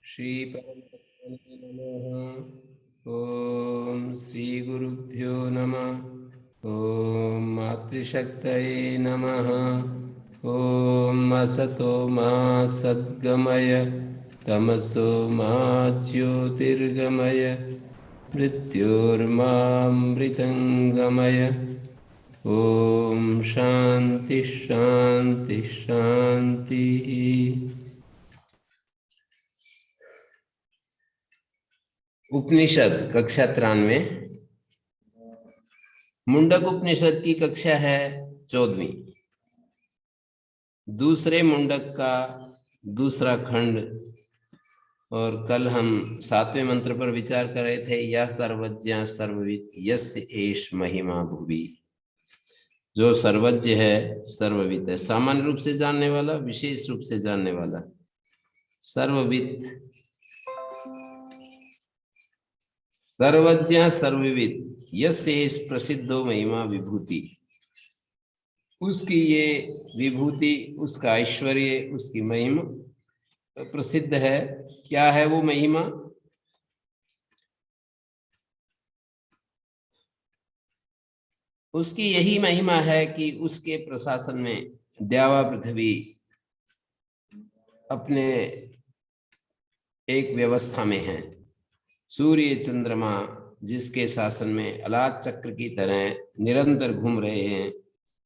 श्री परमात्मने नमः। ओम श्री गुरुभ्यो नमः। ओम मातृशक्तये नमः। ओम असतो मा सद्गमय तमसो मा ज्योतिर्गमय मृत्योर्मामृतंगमय। ओम शांति शांति शांति। उपनिषद कक्षा 93 मुंडक उपनिषद की कक्षा है 14वीं। दूसरे मुंडक का दूसरा खंड, और कल हम 7वें मंत्र पर विचार कर रहे थे। या सर्वज्ञ सर्वविद यस्य एष महिमा भुवि। जो सर्वज्ञ है, सर्वविद है, सामान्य रूप से जानने वाला, विशेष रूप से जानने वाला। सर्वविद, सर्वज्ञ सर्वविद यस्य एष प्रसिद्धो महिमा विभूति। उसकी ये विभूति, उसका ऐश्वर्य, उसकी महिमा प्रसिद्ध है। क्या है वो महिमा? उसकी यही महिमा है कि उसके प्रशासन में द्यावा पृथ्वी अपने एक व्यवस्था में है। सूर्य चंद्रमा जिसके शासन में अलाद चक्र की तरह निरंतर घूम रहे हैं,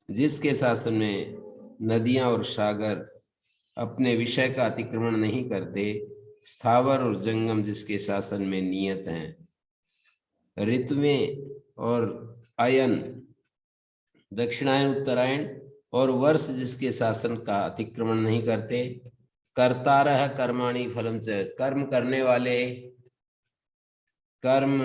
जिसके शासन में नदियां और सागर अपने विषय का अतिक्रमण नहीं करते, स्थावर और जंगम जिसके शासन में नियत हैं, ऋतुएं और अयन, दक्षिणायन उत्तरायण और वर्ष जिसके शासन का अतिक्रमण नहीं करते, कर्तारः कर्माणि फलम च, कर्म करने वाले कर्म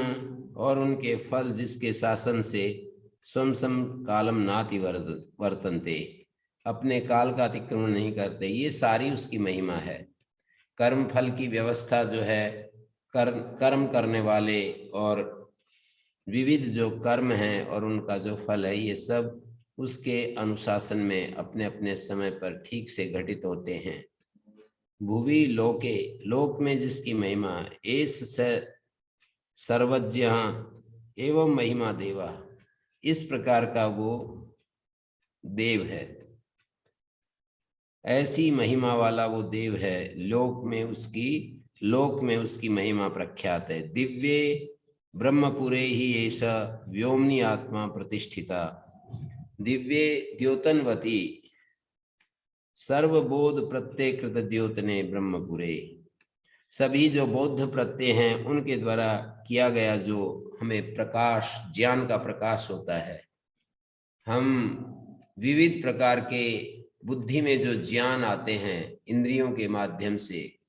और उनके फल जिसके शासन से स्वम सम कालम नाति वर्तन्ते, अपने काल का अतिक्रमण नहीं करते। ये सारी उसकी महिमा है। कर्म फल की व्यवस्था जो है, कर्म करने वाले और विविध जो कर्म हैं और उनका जो फल है, ये सब उसके अनुशासन में अपने अपने समय पर ठीक से घटित होते हैं। भुवि लोके, लोक में जिसकी महिमा, एस सर्वज्ञ एवं महिमा देवा, इस प्रकार का वो देव है, ऐसी महिमा वाला वो देव है। लोक में उसकी महिमा प्रख्यात है। दिव्ये ब्रह्मपुरे ही ऐसा व्योमनी आत्मा प्रतिष्ठिता। दिव्ये द्योतनवती सर्वबोध प्रत्यय कृत द्योतने ब्रह्मपुरे। सभी जो बौद्ध प्रत्यय हैं उनके द्वारा किया गया जो हमें प्रकाश, ज्ञान का प्रकाश होता है, हम विविध प्रकार के बुद्धि में जो ज्ञान आते हैं इंद्रियों के माध्यम से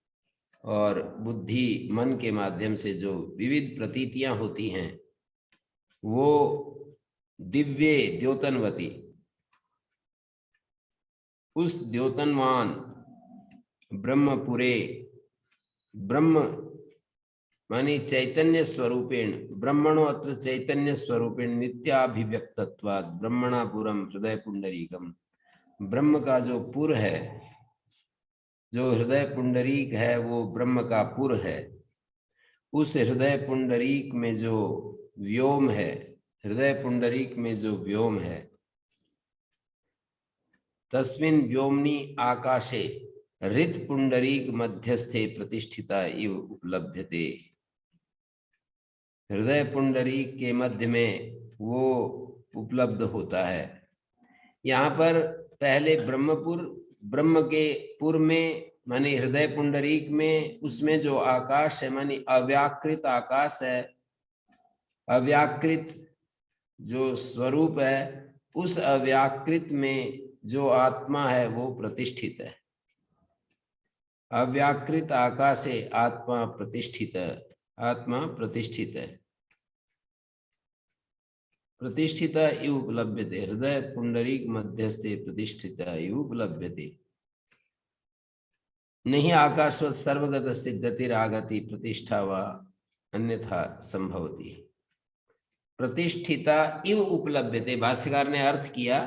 और बुद्धि मन के माध्यम से जो विविध प्रतीतियां होती हैं, वो दिव्य द्योतनवती, उस द्योतनवान ब्रह्मपुरे, ब्रह्म मानी चैतन्य स्वरूपेण, ब्रह्मणो अत्र चैतन्य स्वरूपेण नित्याभिव्यक्तत्वात् ब्रह्मणापुरम हृदय पुंडरीकम। ब्रह्म का जो पुर है, जो हृदय पुंडरीक है, वो ब्रह्म का पुर है। उस हृदय पुंडरीक में जो व्योम है, हृदय पुंडरीक में जो व्योम है, तस्मिन् व्योमनि आकाशे हृत पुंडरीक मध्यस्थे प्रतिष्ठिता इव उपलभ्यते। हृदय पुंडरीक के मध्य में वो उपलब्ध होता है। यहाँ पर पहले ब्रह्मपुर, ब्रह्म के पुर में माने हृदय पुंडरीक में, उसमें जो आकाश है माने अव्याकृत आकाश है, अव्याकृत जो स्वरूप है, उस अव्याकृत में जो आत्मा है वो प्रतिष्ठित है। अव्याकृत आकाशे आत्मा प्रतिष्ठित है, आत्मा प्रतिष्ठित है। प्रतिष्ठित इव उपलभ्यते, हृदय पुंडरीक मध्यस्थे प्रतिष्ठित इव उपलभ्यते। नहीं आकाशवत् सर्वगतस्य गतिरागति प्रतिष्ठा वा अन्यथा संभवती। प्रतिष्ठिता इव उपलभ्यते, भाष्यकार ने अर्थ किया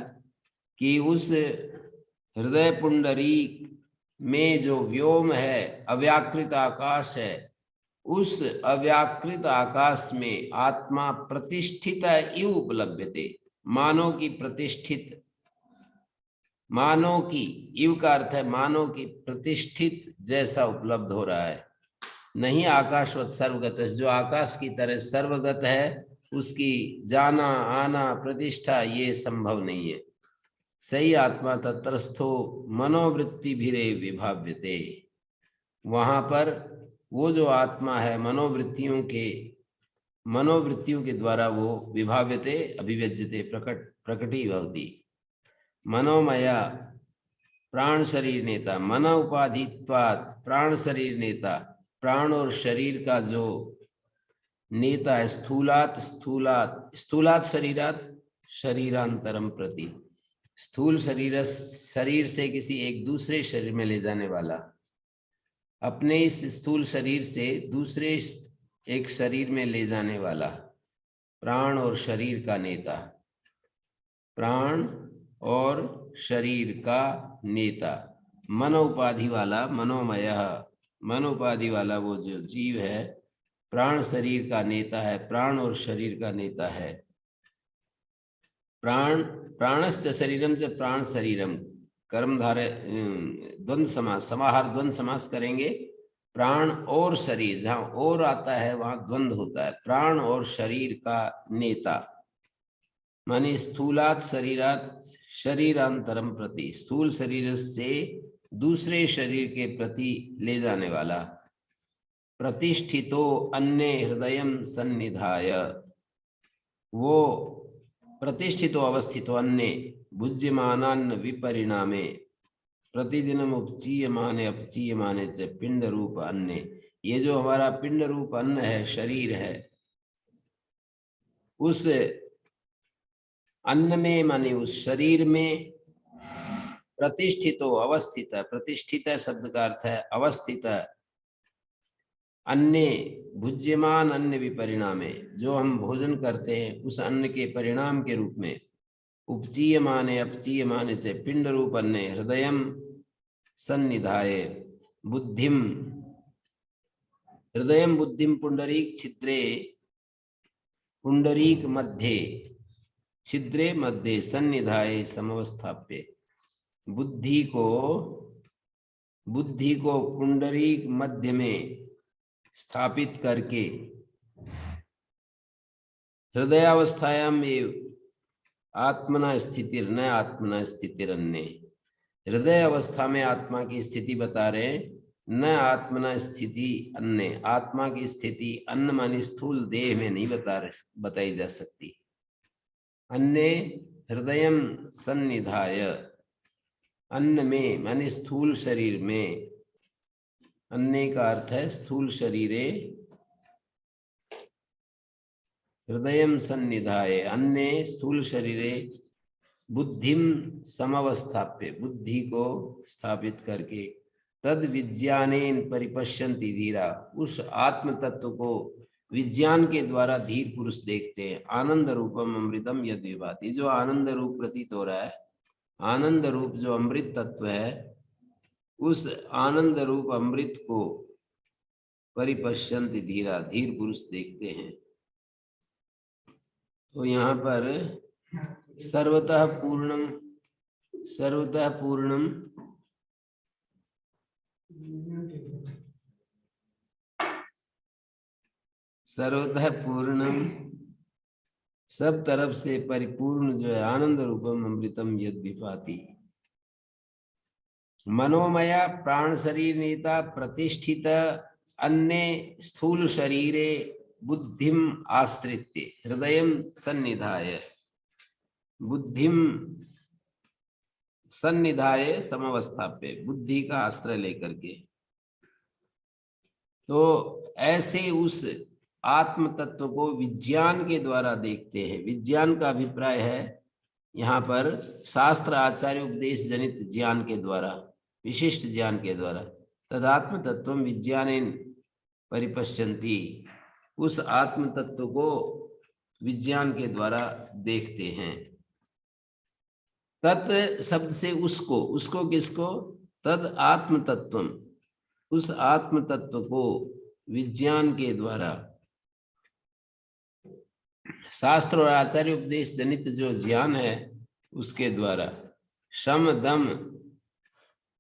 कि उस हृदय पुंडरीक में जो व्योम है, अव्याकृत आकाश है, उस अव्याकृत आकाश में आत्मा प्रतिष्ठित इव उपलभ्यते, मानो की प्रतिष्ठित, मानो की, इव का अर्थ है मानो की प्रतिष्ठित जैसा उपलब्ध हो रहा है। नहीं आकाशवत सर्वगत, जो आकाश की तरह सर्वगत है उसकी जाना आना प्रतिष्ठा ये संभव नहीं है। सही आत्मा तत्रस्थो मनोवृत्ति भिरे विभाव्यते, वहां पर वो जो आत्मा है मनोवृत्तियों के द्वारा वो विभाव्यते, अभिव्यज्यते, प्रकटी भवति। मनोमया प्राण शरीर नेता, मन उपाधित्वात् प्राण शरीर नेता, प्राण और शरीर का जो नेता है, स्थूलात शरीरात शरीरांतरम प्रति, स्थूल शरीर से किसी एक दूसरे शरीर में ले जाने वाला, अपने इस स्थूल शरीर से दूसरे एक शरीर में ले जाने वाला, प्राण और शरीर का नेता, प्राण और शरीर का नेता, मन उपाधि वाला, मनोमय, मन उपाधि वाला वो जो जीव है, प्राण शरीर का नेता है, प्राण और शरीर का नेता है। प्राणस्य शरीरम से प्राण शरीरम, कर्मधारय द्वंद्व समास, समाहार द्वंद्व समास करेंगे। प्राण और शरीर, जहां और आता है वहां द्वंद्व होता है। प्राण और शरीर का नेता माने स्थूलात शरीरात शरीरांतरम प्रति, स्थूल शरीर से दूसरे शरीर के प्रति ले जाने वाला। प्रतिष्ठितो अन्य हृदयम सन्निधाय, वो प्रतिष्ठितो अवस्थितो अन्य भुज्यमानान्न विपरिणामे प्रतिदिनम उपचीयमाने अपचीयमाने च पिंड रूप अन्य, ये जो हमारा पिंड रूप अन्न है, शरीर है, उस अन्न में माने उस शरीर में प्रतिष्ठितो अवस्थित, प्रतिष्ठित शब्द का अर्थ है अवस्थित, अन्य भुज्यमान अन्य विपरिणामे, जो हम भोजन करते हैं उस अन्न के परिणाम के रूप में, उपचीयमाने अपचीयमाने से पिंड रूप अन्य हृदयम सन्निधाय बुद्धिम, हृदयम बुद्धिम पुंडरीक छिद्रे, पुंडरीक मध्य छिद्रे मध्य सन्निधाय समवस्थाप्य, बुद्धि को पुंडरीक मध्य में स्थापित करके, हृदयावस्थायाम एव आत्मना स्थितिर न आत्मना स्थितिरन्य, हृदय अवस्था में आत्मा की स्थिति बता रहे हैं, न आत्मना स्थिति अन्य, आत्मा की स्थिति अन्न मानी स्थूल देह में नहीं बताई जा सकती। अन्य हृदयम सन्निधाय, अन्न में माने स्थूल शरीर में, अन्य का अर्थ है स्थूल शरीरे, हृदयम सन्निधाय अन्य स्थूल शरीरे बुद्धिम समवस्थाप्य, बुद्धि को स्थापित करके, तद विज्ञानेन परिपश्यन्ति धीरा, उस आत्म तत्व को विज्ञान के द्वारा धीर पुरुष देखते हैं। आनंद रूपम अमृतम यद विभाति, जो आनंद रूप प्रतीत हो रहा है, आनंद रूप जो अमृत तत्व है, उस आनंद रूप अमृत को परिपश्यन्ति धीरा, धीर पुरुष देखते हैं। तो यहाँ पर सर्वतः पूर्णम, सर्वतः पूर्णम, सर्वतः पूर्णम, सब तरफ से परिपूर्ण जो है, आनंद रूपम अमृतम यद विभाति, मनोमया प्राण शरीर नेता प्रतिष्ठित अन्य स्थूल शरीरे बुद्धिम आश्रित्य हृदयम सन्निधाय, बुद्धिम सन्निधाय समवस्थाप्य, बुद्धि का आश्रय लेकर के। तो ऐसे उस आत्म तत्व को विज्ञान के द्वारा देखते हैं। विज्ञान का अभिप्राय है यहाँ पर शास्त्र आचार्य उपदेश जनित ज्ञान के द्वारा, विशिष्ट ज्ञान के द्वारा। तदात्म तत्व विज्ञानेन परिपश्यन्ति, उस आत्म तत्व को विज्ञान के द्वारा देखते हैं। तत् शब्द से उसको, उसको किसको? तद आत्म तत्वम, उस आत्म तत्व को विज्ञान के द्वारा, शास्त्र और आचार्य उपदेश जनित जो ज्ञान है उसके द्वारा शम दम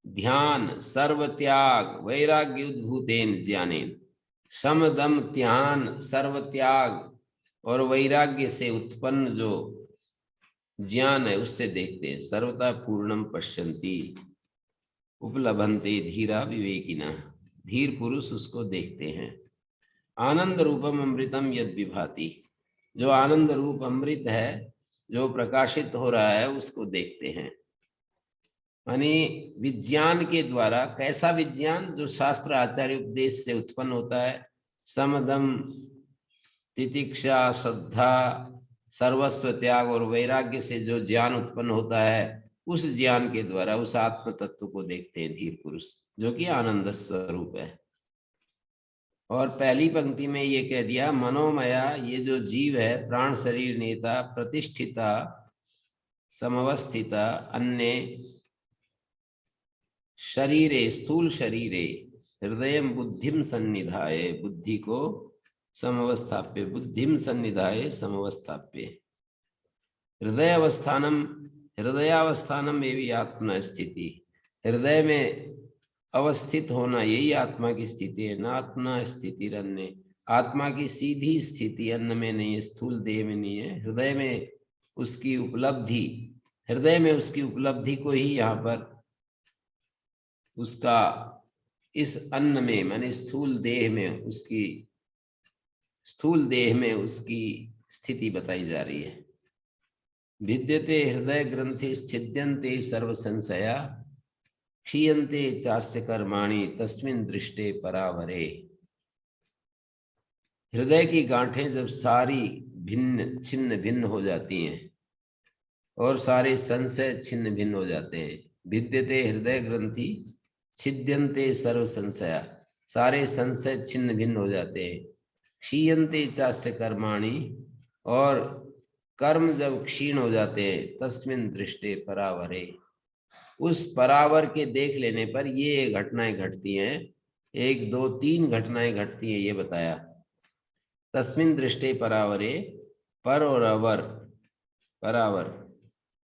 ध्यान सर्व त्याग वैराग्य उद्भूतेन ज्ञानेन, शम दम ध्यान सर्व त्याग और वैराग्य से उत्पन्न जो ज्ञान है उससे देखते हैं। सर्वथा पूर्णम पश्यन्ति उपलभन्ते धीरा विवेकिना, धीर पुरुष उसको देखते हैं। आनंद रूपम अमृतम यद विभाति, जो आनंद रूप अमृत है जो प्रकाशित हो रहा है उसको देखते हैं। यानी विज्ञान के द्वारा, कैसा विज्ञान? जो शास्त्र आचार्य उपदेश से उत्पन्न होता है। समदम तितिक्षा श्रद्धा सर्वस्व त्याग और वैराग्य से जो ज्ञान उत्पन्न होता है, उस ज्ञान के द्वारा उस आत्म तत्व को देखते हैं धीर पुरुष, जो कि आनंद स्वरूप है। और पहली पंक्ति में ये कह दिया, मनोमया, ये जो जीव है, प्राण शरीर नेता प्रतिष्ठिता समवस्थिता अन्य शरीरे स्थूल शरीरे हृदय बुद्धिम सन्निधाय, बुद्धि को समवस्थाप्य, बुद्धिम सन्निधाय समवस्थाप्य। हृदयावस्थानम एवं आत्मा स्थिति, हृदय में अवस्थित होना यही आत्मा की स्थिति है। न आत्मा स्थिति अन्य, आत्मा की सीधी स्थिति अन्न में नहीं है, स्थूल देह में नहीं है, हृदय में उसकी उपलब्धि, हृदय में उसकी उपलब्धि को ही यहाँ पर उसका इस अन्न में माने स्थूल देह में उसकी स्थिति बताई जा रही है। भिद्यते हृदय ग्रंथि छिद्यन्ते सर्व संशया क्षीयन्ते चास्य कर्माणि तस्मिन् दृष्टे परावरे। हृदय की गांठें जब सारी छिन्न भिन्न हो जाती हैं और सारे संशय छिन्न भिन्न हो जाते हैं, भिद्यते हृदय ग्रंथि छिद्यन्ते सर्व संशया, सारे संशय छिन्न भिन्न हो जाते हैं। क्षीयन्ते चास्य कर्माणि, और कर्म जब क्षीण हो जाते हैं, तस्मिन् दृष्टे परावरे, उस परावर के देख लेने पर ये घटनाएं घटती हैं। 1 2 3 घटनाएं घटती हैं, ये बताया। तस्मिन् दृष्टे परावरे, पर और अवर, परावर,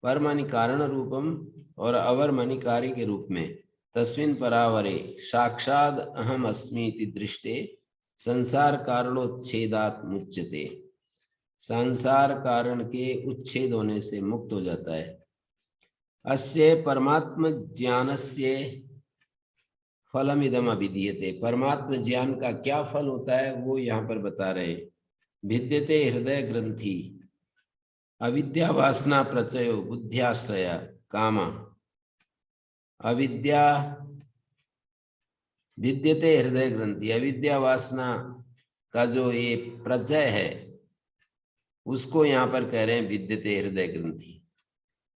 पर मानी कारण रूपम और अवर मानी कार्य के रूप में। तस्मिन् परावरे साक्षाद अहम अस्मि इति दृष्टे संसार कारणोच्छेदात् मुच्यते, संसार कारण के उच्छेद होने से मुक्त हो जाता है। अस्य परमात्म ज्ञानस्य फलमिदम अभिधीयते, परमात्म ज्ञान का क्या फल होता है वो यहाँ पर बता रहे हैं। भिद्यते हृदय ग्रंथि अविद्या वासना प्रचयो बुद्ध्याश्रय कामा, अविद्या भिद्यते हृदय ग्रंथि, अविद्या वासना का जो ये प्रचय है उसको यहाँ पर कह रहे हैं भिद्यते हृदय ग्रंथि।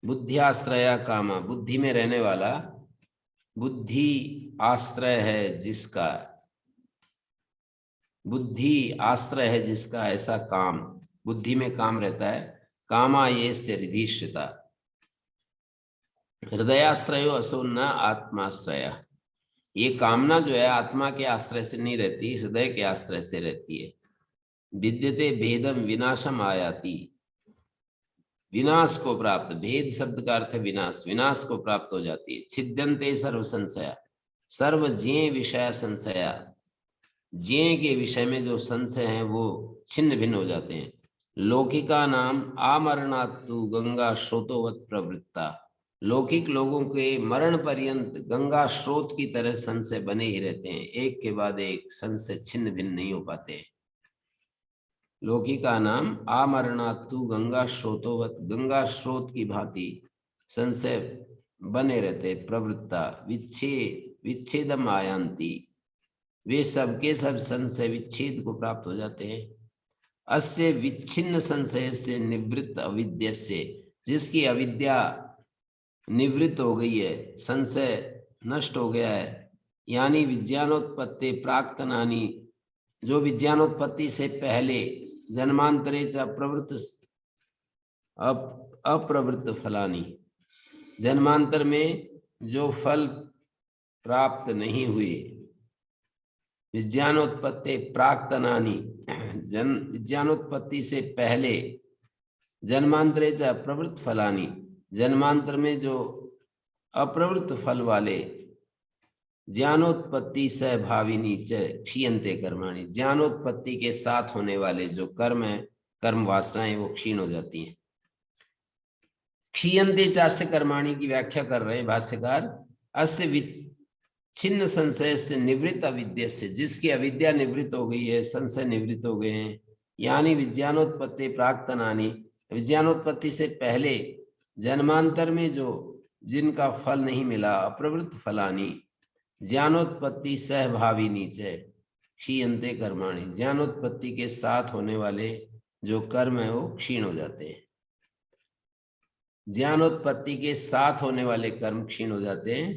बुद्ध्याश्रय कामा, बुद्धि में रहने वाला, बुद्धि आश्रय है जिसका, बुद्धि आश्रय है जिसका ऐसा काम, बुद्धि में काम रहता है। कामा ये से हृदयश्रिता, हृदयाश्रयो असो न आत्माश्रय, ये कामना जो है आत्मा के आश्रय से नहीं रहती, हृदय के आश्रय से रहती है। विद्यते भेदम विनाशम आयाति, विनाश को प्राप्त, भेद शब्द का अर्थ विनाश, विनाश को प्राप्त हो जाती है। छिद्यन्ते सर्व संशया, सर्व ज्ञ विषय संशया, ज्ञ के विषय में जो संशय हैं वो छिन्न भिन्न हो जाते हैं। लौकिका नाम आमरणातु गंगा स्रोतोवत प्रवृत्ता, लौकिक लोगों के मरण पर्यंत गंगा स्रोत की तरह संशय बने ही रहते हैं, एक के बाद एक संशय छिन्न भिन्न नहीं हो पाते। लौकिका नाम आमरणातु गंगा स्रोतोवत, गंगा स्रोत की भांति संशय बने रहते, प्रवृत्ता विच्छेदम आयांति, वे सबके सब संशय विच्छेद को प्राप्त हो जाते हैं। अस्य विच्छिन्न संशय से निवृत्त अविद्या से, जिसकी अविद्या निवृत्त हो गई है, संशय नष्ट हो गया है, यानी विज्ञानोत्पत्ति प्राक्तनानि, जो विज्ञानोत्पत्ति से पहले जन्मांतरे च प्रवृत्त अप्रवृत्त फलानी, जन्मांतर में जो फल प्राप्त नहीं हुए। विज्ञानोत्पत्ति प्राक्तनानि, विज्ञानोत्पत्ति से पहले, जन्मांतरे च अप्रवृत्त फलानि, जन्मांतर में जो अप्रवृत्त फल वाले, ज्ञानोत्पत्ति सहभाविनी च क्षीयन्ते कर्माणि, ज्ञानोत्पत्ति के साथ होने वाले जो कर्म है, कर्म वासनाएं, वो क्षीण हो जाती हैं। क्षीयन्ते चास्य कर्माणि की व्याख्या कर रहे हैं भाष्यकार। अस्य विच्छिन्न संशय से निवृत्त अविद्या से, जिसकी अविद्या निवृत्त हो गई है, संशय निवृत्त हो गए हैं, यानी विज्ञानोत्पत्ति प्राक्तनानि, विज्ञानोत्पत्ति से पहले जन्मांतर में जो जिनका फल नहीं मिला, अप्रवृत्त फलानी, ज्ञानोत्पत्ति सहभाविनी च क्षीयन्ते कर्माणि, ज्ञानोत्पत्ति के साथ होने वाले जो कर्म है वो क्षीण हो जाते हैं। ज्ञानोत्पत्ति के साथ होने वाले कर्म क्षीण हो जाते हैं।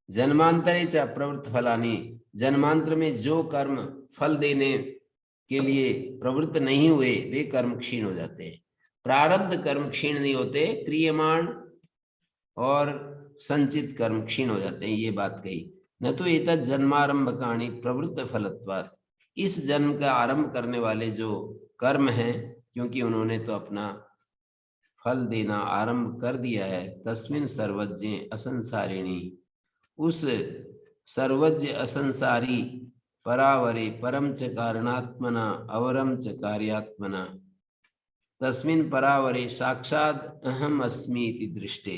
जन्मांतरे च अप्रवृत्त फलानी, जन्मांतर में जो कर्म फल देने के लिए प्रवृत्त नहीं हुए, वे कर्म क्षीण हो जाते हैं। प्रारब्ध कर्म क्षीण नहीं होते, क्रियमाण और संचित कर्म क्षीण हो जाते हैं, ये बात कही। न तो एतत् जन्मारंभकाणि प्रवृत्त फलत्वात्, इस जन्म का आरंभ करने वाले जो कर्म हैं, क्योंकि उन्होंने तो अपना फल देना आरंभ कर दिया है, तस्मिन् सर्वज्ञे असंसारिणी, उस सर्वज्ञ असंसारी परावरे परम च कारणात्मना अवरम च कार्यात्मना, तस्मिन् परावरे साक्षात अहम अस्मि इति दृष्टे,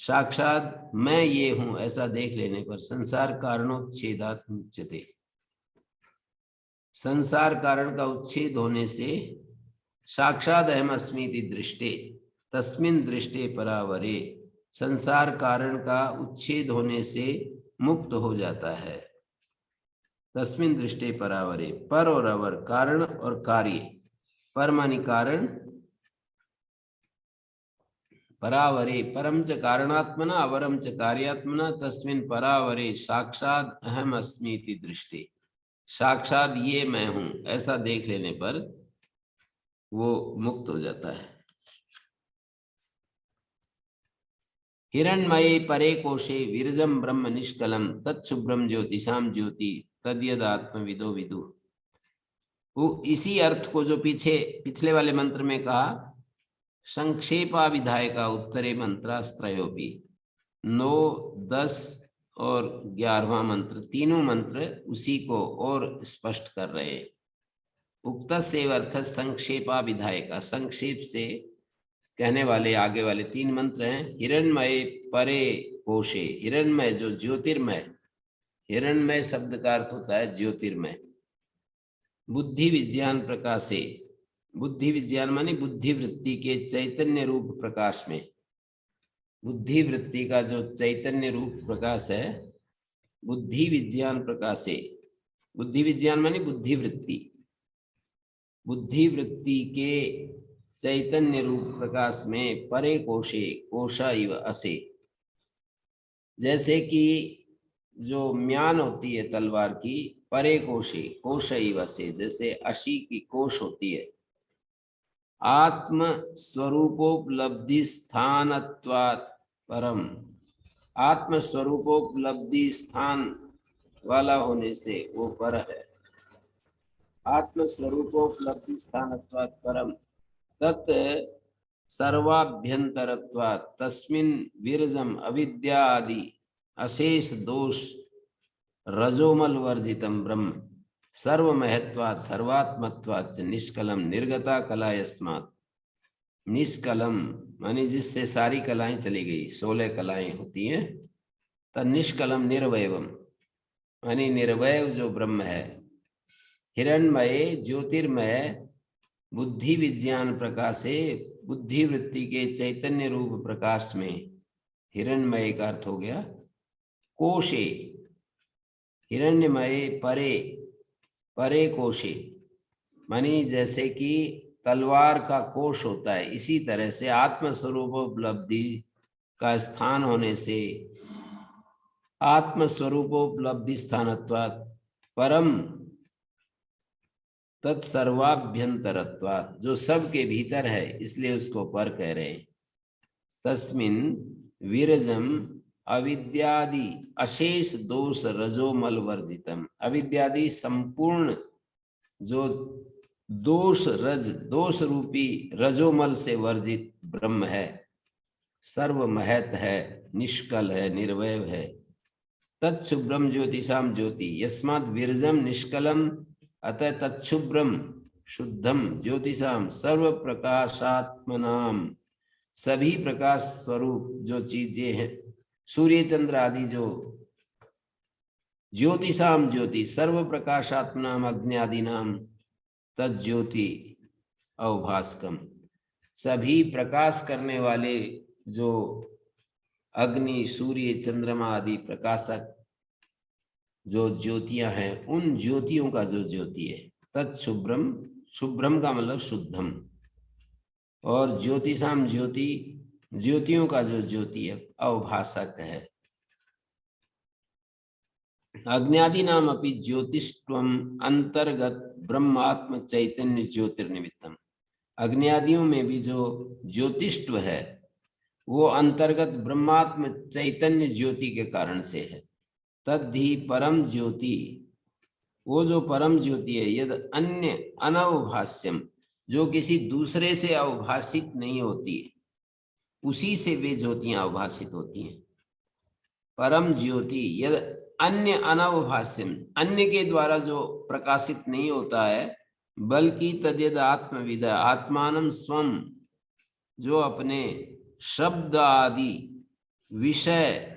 साक्षात मैं ये हूं ऐसा देख लेने पर, संसार कारणोच्छेदात् मुच्यते, संसार कारण का उच्छेद होने से, साक्षात अहम अस्मि इति दृष्टे, तस्मिन् दृष्टे परावरे, संसार कारण का उच्छेद होने से मुक्त हो जाता है। तस्मिन् दृष्टे परावरे, पर और अवर, कारण और कार्य, पर मानी कारण, परावरे परम च कारणात्मना अवरम च कार्यात्मना, तस्मिन् परावरे साक्षात अहम अस्मि इति दृष्टि, साक्षात ये मैं हूं ऐसा देख लेने पर वो मुक्त हो जाता है। हिरण्मये परे कोशे विरजम ब्रह्म निष्कलम तत्शुभ्रम ज्योतिषाम ज्योति तद्यदात्मविदो विदु। वो इसी अर्थ को जो पिछले वाले मंत्र में कहा, संक्षेपा विधायका उत्तरे मंत्रास्त्रयोपि, 9, 10 और 11वां मंत्र, तीनों मंत्र उसी को और स्पष्ट कर रहे हैं। उक्त से अर्थ संक्षेपा विधायका, संक्षेप से कहने वाले आगे वाले 3 मंत्र हैं। हिरण्मय परे कोशे, हिरण्मय जो ज्योतिर्मय, हिरण्मय शब्द का अर्थ होता है ज्योतिर्मय। बुद्धि विज्ञान प्रकाशे, बुद्धि विज्ञान माने बुद्धि वृत्ति के चैतन्य रूप प्रकाश में, बुद्धि वृत्ति का जो चैतन्य रूप प्रकाश है, बुद्धि विज्ञान प्रकाशे, बुद्धि विज्ञान माने बुद्धि वृत्ति, बुद्धि वृत्ति के चैतन्य रूप प्रकाश में परे कोशे, कोशा इव असे, जैसे कि जो म्यान होती है तलवार की, परे कोशे कोश इव असे, जैसे अशी की कोश होती है। आत्म स्वरूपोपलब्धि स्थानत्वात् परम, आत्म स्वरूपोपलब्धि स्थान वाला होने से वो पर है। आत्म स्वरूपोपलब्धि स्थानत्वात् परम तत् सर्वाभ्यंतरत्वात् तस्मिन् विरजम अविद्या आदि अशेष दोष रजोमल वर्जितम ब्रह्म सर्वमहत्वात् सर्वात्मत्वात् निष्कलम निर्गता कला यस्मात्, निष्कलम मानी जिससे सारी कलाएं चली गई, 16 कलाएं होती हैं, तद निष्कलम निर्वयवम मानी निर्वय जो ब्रह्म है। हिरण्मय ज्योतिर्मय बुद्धि विज्ञान प्रकाशे, बुद्धि वृत्ति के चैतन्य रूप प्रकाश में, हिरण्मय का अर्थ हो गया कोशे, हिरण्यमय परे, परे कोशे मानी जैसे कि तलवार का कोश होता है, इसी तरह से आत्मस्वरूप उपलब्धि का स्थान होने से, आत्मस्वरूपोपलब्धि स्थानत्वात् परम तत्सर्वाभ्यंतरत्वात्, जो सबके भीतर है इसलिए उसको पर कह रहे हैं। तस्मिन् विरजम अविद्यादि अशेष दोष रजोमल वर्जितम। अविद्यादि संपूर्ण जो दोष रूपी रजोमल से वर्जित ब्रह्म है, सर्वमहत है, निष्कल है, निर्वय है। तत्शुभ्रम ज्योतिषाम ज्योति यस्मात् विरजम निष्कलम अतः तत्शुभ्रम शुद्धम ज्योतिषाम सर्व प्रकाशात्मनाम। सभी प्रकाश स्वरूप जो चीजें हैं, सूर्य चंद्र आदि जो ज्योतिषाम ज्योति सर्व प्रकाशात्मनाम अग्नि नाम तज्ज्योति अवभास्कम। सभी प्रकाश करने वाले जो अग्नि सूर्य चंद्रमा आदि प्रकाशक जो ज्योतियां हैं, उन ज्योतियों का जो ज्योति है, तत्शुभ्रम, शुभ्रम का मतलब शुद्धम, और ज्योतिषाम ज्योति ज्योतियों का जो ज्योति है अवभासक है। अग्न्यादि नाम अपि ज्योतिष्त्वम अंतर्गत ब्रह्मात्म चैतन्य ज्योतिर्निमित्तम। अग्न्यादियों में भी जो ज्योतिष्व है वो अंतर्गत ब्रह्मात्म चैतन्य ज्योति के कारण से है। तद्धि परम ज्योति, वो जो परम ज्योति है, यद अन्य अनवभाष्यम, जो किसी दूसरे से अवभाषित नहीं होती है, उसी से वे ज्योतियां अवभाषित होती हैं। परम ज्योति यद अन्य अनवभाष्यम, अन्य के द्वारा जो प्रकाशित नहीं होता है, बल्कि तद्यद आत्मविद आत्मानं स्वम, जो अपने शब्द आदि विषय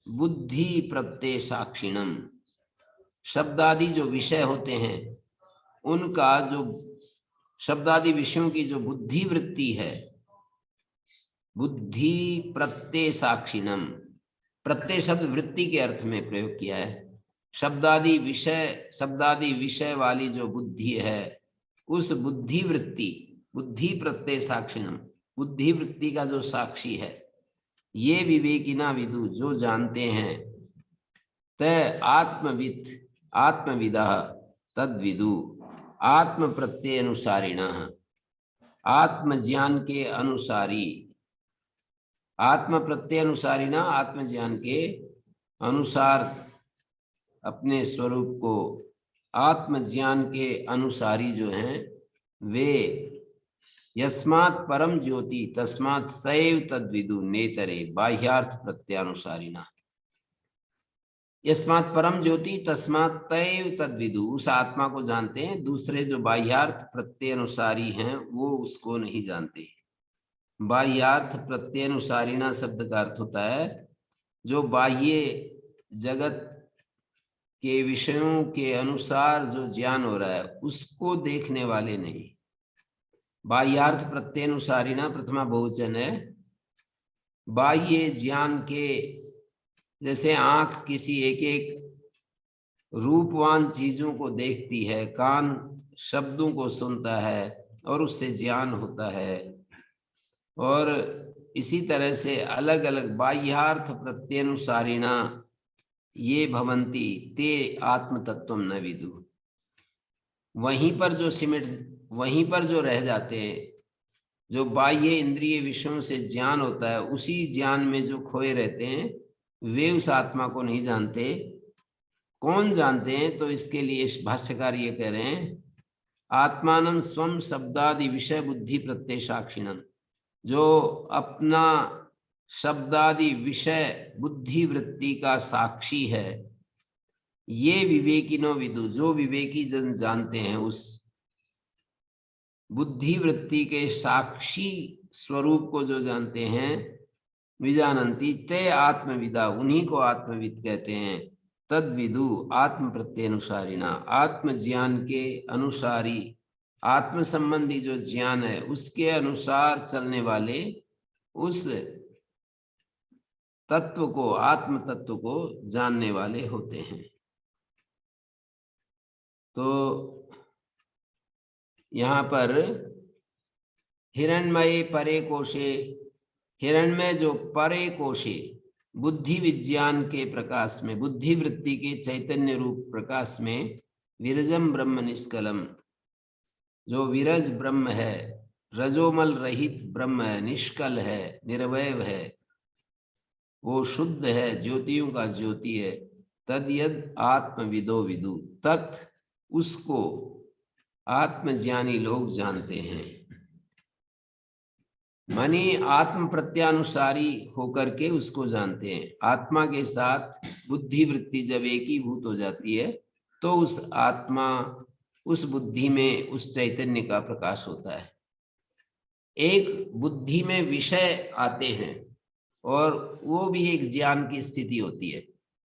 बुद्धि प्रत्यय साक्षिणम, शब्द आदि जो विषय होते हैं उनका जो शब्दादि विषयों की जो बुद्धि वृत्ति है, बुद्धि प्रत्यय साक्षिणम, प्रत्यय शब्द वृत्ति के अर्थ में प्रयोग किया है। शब्दादि विषय वाली जो बुद्धि है, उस बुद्धि वृत्ति, बुद्धि प्रत्यय साक्षिणम, बुद्धि वृत्ति का जो साक्षी है, ये विवेकिना विदु, जो जानते हैं, तय आत्मविदः तद्विदु, आत्म प्रत्यय अनुसारिणः, आत्मज्ञान के अनुसारी, आत्म प्रत्यय अनुसारिणा, आत्मज्ञान के अनुसार अपने स्वरूप को, आत्मज्ञान के अनुसारी जो हैं वे, यस्मात् परम ज्योति तस्मात् सैव तद्विदु नेतरे बाह्यार्थ प्रत्यानुसारिणा। यस्मात् परम ज्योति तस्मात् तैव तद्विदु, उस आत्मा को जानते हैं, दूसरे जो बाह्यार्थ प्रत्यय अनुसारी हैं वो उसको नहीं जानते। बाह्यार्थ प्रत्यय अनुसारिणा शब्द का अर्थ होता है जो बाह्य जगत के विषयों के अनुसार जो ज्ञान हो रहा है उसको देखने वाले नहीं। बाह्यार्थ प्रत्यय अनुसारिणा प्रथमा बहुवचन है। बाह्य ज्ञान के, जैसे आंख किसी एक एक रूपवान चीजों को देखती है, कान शब्दों को सुनता है और उससे ज्ञान होता है, और इसी तरह से अलग अलग बाह्यार्थ प्रत्यनुसारिणा ये भवंती ते आत्म तत्वम न विदु। वहीं पर जो रह जाते हैं, जो बाह्य इंद्रिय विषयों से ज्ञान होता है, उसी ज्ञान में जो खोए रहते हैं, वे उस आत्मा को नहीं जानते। कौन जानते हैं? तो इसके लिए भाष्यकार ये कह रहे हैं, आत्मानं स्वम शब्दादि विषय बुद्धि प्रत्यय साक्षिणम, जो अपना शब्दादि विषय बुद्धि वृत्ति का साक्षी है, ये विवेकिनो विदु, जो विवेकी जन जानते हैं, उस बुद्धि वृत्ति के साक्षी स्वरूप को जो जानते हैं, विजानंती ते आत्मविदा, उन्हीं को आत्मविद कहते हैं। तद्विदु आत्म प्रत्यनुसारिणा, आत्मज्ञान के अनुसारी, आत्म संबंधी जो ज्ञान है उसके अनुसार चलने वाले उस तत्व को, आत्म तत्व को जानने वाले होते हैं। तो यहाँ पर हिरण्मय परे कोशे, हिरण्मय जो परे कोशे बुद्धि विज्ञान के प्रकाश में, बुद्धि वृत्ति के चैतन्य रूप प्रकाश में, विरजम ब्रह्म निष्कलम, जो विरज ब्रह्म है, रजोमल रहित ब्रह्म है, निष्कल है, निर्वय है, वो शुद्ध है, ज्योतियों का ज्योति है। तद यद आत्मविदो विदु, तत् उसको आत्मज्ञानी लोग जानते हैं। मानी आत्म प्रत्यानुसारी होकर के उसको जानते हैं। आत्मा के साथ बुद्धि वृत्ति जब एकीभूत हो जाती है तो उस आत्मा, उस बुद्धि में उस चैतन्य का प्रकाश होता है। एक बुद्धि में विषय आते हैं और वो भी एक ज्ञान की स्थिति होती है।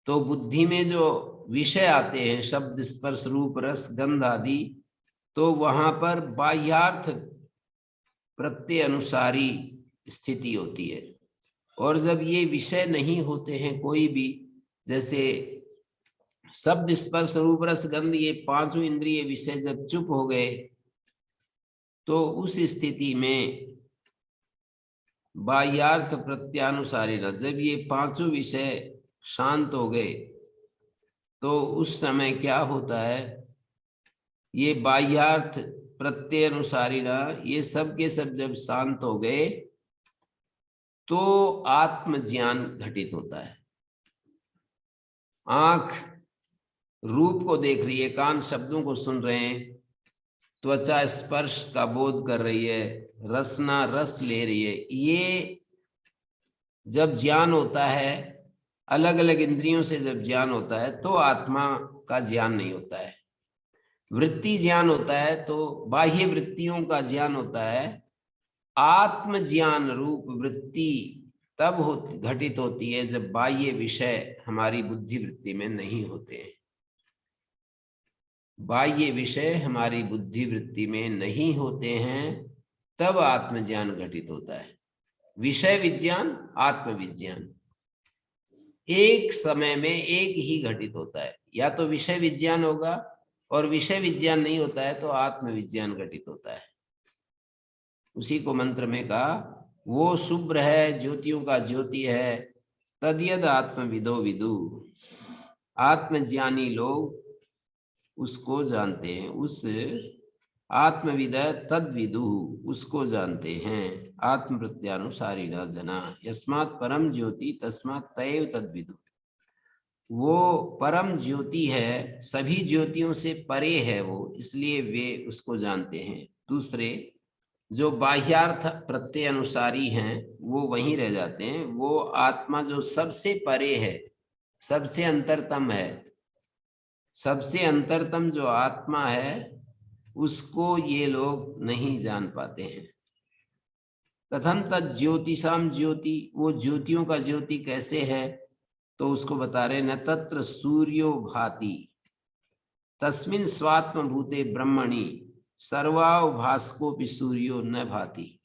तो बुद्धि में जो विषय आते हैं, शब्द स्पर्श रूप रस गंध आदि, तो वहां पर बाह्यार्थ प्रत्यय अनुसारी स्थिति होती है। और जब ये विषय नहीं होते हैं कोई भी, जैसे शब्द स्पर्श रूप रस गंध, ये पांचों इंद्रिय विषय जब चुप हो गए तो उस स्थिति में बाह्यार्थ प्रत्यानुसारी न, जब ये पांचों विषय शांत हो गए तो उस समय क्या होता है, ये बाह्यार्थ प्रत्यय अनुसारी न, ये सब के सब जब शांत हो गए तो आत्मज्ञान घटित होता है। आंख रूप को देख रही है, कान शब्दों को सुन रहे हैं, त्वचा स्पर्श का बोध कर रही है, रसना रस ले रही है। ये जब ज्ञान होता है, अलग अलग इंद्रियों से जब ज्ञान होता है तो आत्मा का ज्ञान नहीं होता है। वृत्ति ज्ञान होता है तो बाह्य वृत्तियों का ज्ञान होता है। आत्मज्ञान रूप वृत्ति तब घटित होती है जब बाह्य विषय हमारी बुद्धि वृत्ति में नहीं होते हैं। बाह्य विषय हमारी बुद्धि वृत्ति में नहीं होते हैं तब आत्मज्ञान घटित होता है। विषय विज्ञान, आत्मविज्ञान एक समय में एक ही घटित होता है। या तो विषय विज्ञान होगा, और विषय विज्ञान नहीं होता है तो आत्मविज्ञान घटित होता है। उसी को मंत्र में कहा, वो शुभ्र है, ज्योतियों का ज्योति है। तद्यद आत्मविदो विदु, आत्मज्ञानी लोग उसको जानते हैं। उस आत्मविद तद विदु, उसको जानते हैं। आत्म प्रत्यानुसारी न जना, यस्मात् परम ज्योति तस्मात् तैव तद विदु। वो परम ज्योति है, सभी ज्योतियों से परे है वो, इसलिए वे उसको जानते हैं। दूसरे जो बाह्यार्थ प्रत्यय अनुसारी हैं वो वहीं रह जाते हैं। वो आत्मा जो सबसे परे है, सबसे अंतरतम है, सबसे अंतरतम जो आत्मा है उसको ये लोग नहीं जान पाते हैं। कथम तद ज्योतिषाम ज्योति, वो ज्योतियों का ज्योति कैसे है, तो उसको बता रहे, न तत्र सूर्यो भाति तस्मिन् स्वात्म भूते ब्रह्मणि सर्वाभास्कोपि सूर्यो न भाति।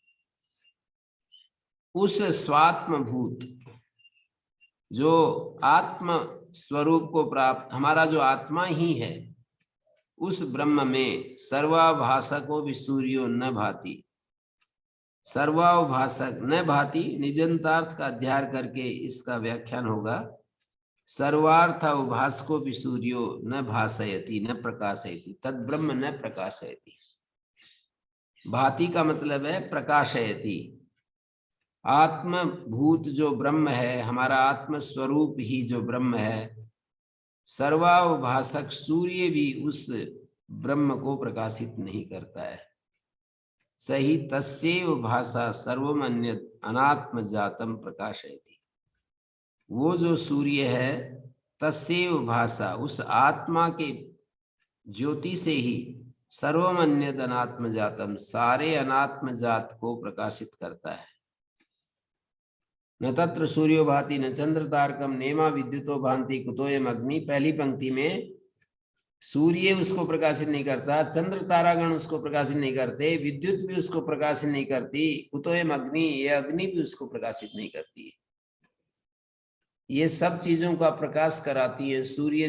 उस स्वात्म भूत जो आत्म स्वरूप को प्राप्त, हमारा जो आत्मा ही है, उस ब्रह्म में सर्वाभासको भी सूर्यो न भाति। सर्वाभासक न भाति, निजंतार्थ का अध्ययन करके इसका व्याख्यान होगा। सर्वार्थ भास्को भी सूर्यो न भासयति न प्रकाशयति, तद ब्रह्म न प्रकाशयति। भाति का मतलब है प्रकाशयति। आत्म भूत जो ब्रह्म है, हमारा आत्म स्वरूप ही जो ब्रह्म है, सर्वाभासक सूर्य भी उस ब्रह्म को प्रकाशित नहीं करता है। सही तस्यैव भासा सर्वम अन्यत् अनात्म जातम प्रकाशयति। वो जो सूर्य है, तस्यैव भासा, उस आत्मा के ज्योति से ही सर्वम अन्यत् अनात्म जातम, सारे अनात्म जात को प्रकाशित करता है। न तत्र सूर्यो भाति न चंद्र तारकम नेमा विद्युतो भांति कुतोयम अग्नि। पहली पंक्ति में सूर्य उसको प्रकाशित नहीं करता, चंद्र तारागण उसको प्रकाशित नहीं करते, विद्युत भी उसको प्रकाशित नहीं करती, कुतोयम अग्नि, ये अग्नि भी उसको प्रकाशित नहीं करती। ये सब चीजों का प्रकाश कराती है सूर्य।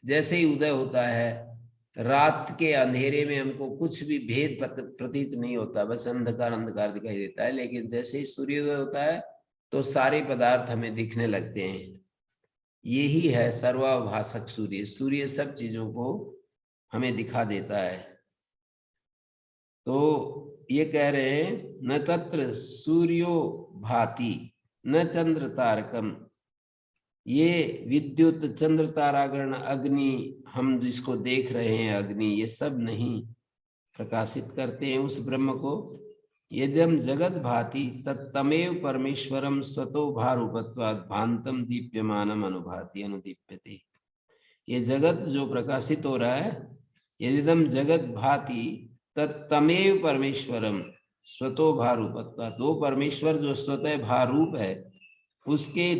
जैसे ही उदय होता है, रात के अंधेरे में हमको कुछ भी भेद प्रतीत नहीं होता, बस अंधकार अंधकार दिखाई देता है। लेकिन जैसे ही सूर्योदय होता है तो सारे पदार्थ हमें दिखने लगते हैं। यही है सर्वाभासक सूर्य। सूर्य सब चीजों को हमें दिखा देता है। तो ये कह रहे हैं, न तत्र सूर्यो भाति, न चंद्र तारकम, ये विद्युत चंद्र तारागण अग्नि हम जिसको देख रहे हैं अग्नि, ये सब नहीं प्रकाशित करते हैं उस ब्रह्म को। यद्यम जगत भाति तत्तमेव परमेश्वरम स्वतो भारूपत्वात् भांतम दीप्यमानम अनुभाति अनुदीप्यते। ये जगत जो प्रकाशित हो रहा है, यद्यम जगत भाति तत्तमेव परमेश्वरम स्वतो भारूपत्वात्, वो परमेश्वर जो स्वतः भारूप है उसके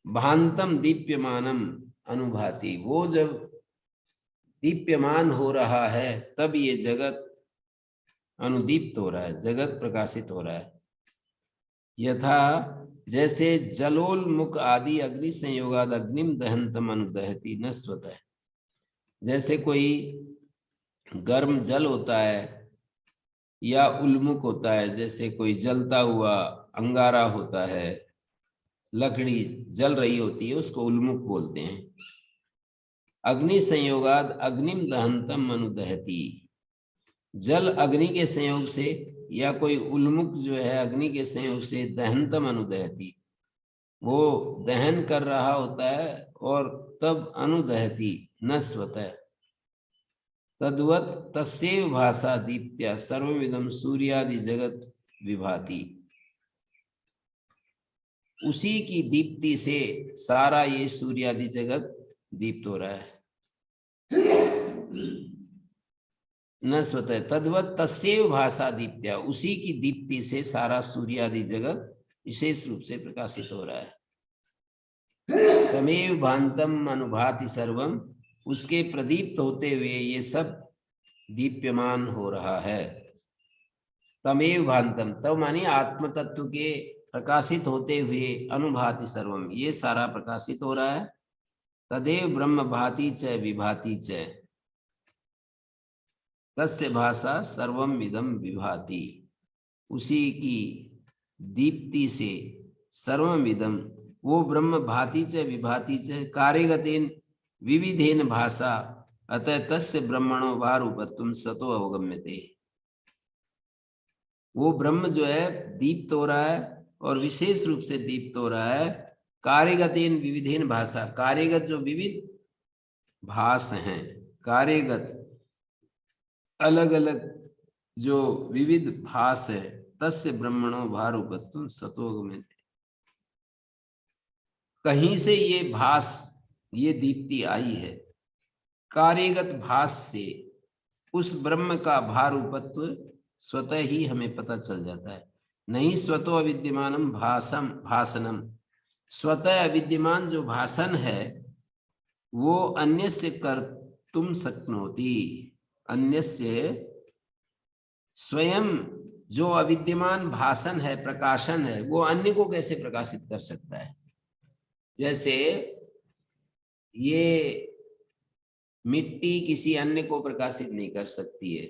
भांतम दीप्यमानम अनुभाति, वो जब दीप्यमान हो रहा है तब ये जगत अनुदीप्त हो रहा है, जगत प्रकाशित हो रहा है। यथा जैसे जलोन्मुख आदि अग्नि संयोगाद अग्निम दहंतम अनुदहति न स्वतः, जैसे कोई गर्म जल होता है या उल्मुख होता है, जैसे कोई जलता हुआ अंगारा होता है, लकड़ी जल रही होती है, उसको उल्मुख बोलते हैं। अग्नि संयोगाद अग्निम दहंतम अनुदहति, जल अग्नि के संयोग से या कोई उल्मुख जो है अग्नि के संयोग से दहंतम अनुदहति, वो दहन कर रहा होता है और तब अनुदहति न स्वतः। तद्वत् तस्यैव भासा दीप्त्या सर्वमिदं सूर्यादि जगत विभाति, उसी की दीप्ति से सारा ये सूर्यादि जगत दीप्त हो रहा है। न स्वतः तद्वत् तस्यैव भासा दीप्त्या, उसी की दीप्ति से सारा सूर्यादि जगत विशेष रूप से प्रकाशित हो रहा है। तमेव भांतम अनुभाति सर्वम, उसके प्रदीप्त होते हुए ये सब दीप्यमान हो रहा है। तमेव भांतम, तब मानी आत्म तत्व के प्रकाशित होते हुए अनुभाति सर्वम, ये सारा प्रकाशित हो रहा है। तदेव ब्रह्म भाति च विभाति च तस्य भाषा सर्वम इदम विभाति, उसी की दीप्ति से सर्वम इदम, वो ब्रह्म भाति च विभाति च कार्यगतेन विविधेन भाषा, अतः तस्य ब्रह्मणो भारूपत्वं सतो अवगम्यते। वो ब्रह्म जो है दीप्त हो रहा है और विशेष रूप से दीप्त हो रहा है। कार्यगतेन विविधेन भाषा, कार्यगत जो विविध भास हैं, कार्यगत अलग अलग जो विविध भास है, तस्य ब्रह्मणो भारूपत्वं सतो अवगम्यते, कहीं से ये भास ये दीप्ति आई है, कार्यगत भास से उस ब्रह्म का भारूपत्व स्वतः ही हमें पता चल जाता है। नहीं स्वतो अविद्यमानम भासम भासनम, स्वतः अविद्यमान जो भासन है वो अन्य से कर तुम शक्नोति, अन्य से स्वयं जो अविद्यमान भासन है प्रकाशन है वो अन्य को कैसे प्रकाशित कर सकता है। जैसे ये मिट्टी किसी अन्य को प्रकाशित नहीं कर सकती है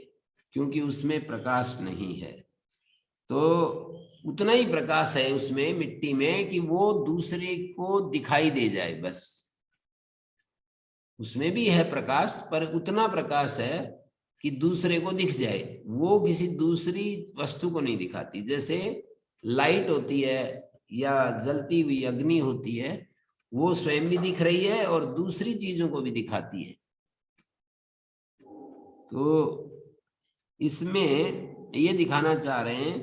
क्योंकि उसमें प्रकाश नहीं है, तो उतना ही प्रकाश है उसमें मिट्टी में कि वो दूसरे को दिखाई दे जाए, बस उसमें भी है प्रकाश पर उतना प्रकाश है कि दूसरे को दिख जाए, वो किसी दूसरी वस्तु को नहीं दिखाती। जैसे लाइट होती है या जलती हुई अग्नि होती है, वो स्वयं भी दिख रही है और दूसरी चीजों को भी दिखाती है। तो इसमें ये दिखाना चाह रहे हैं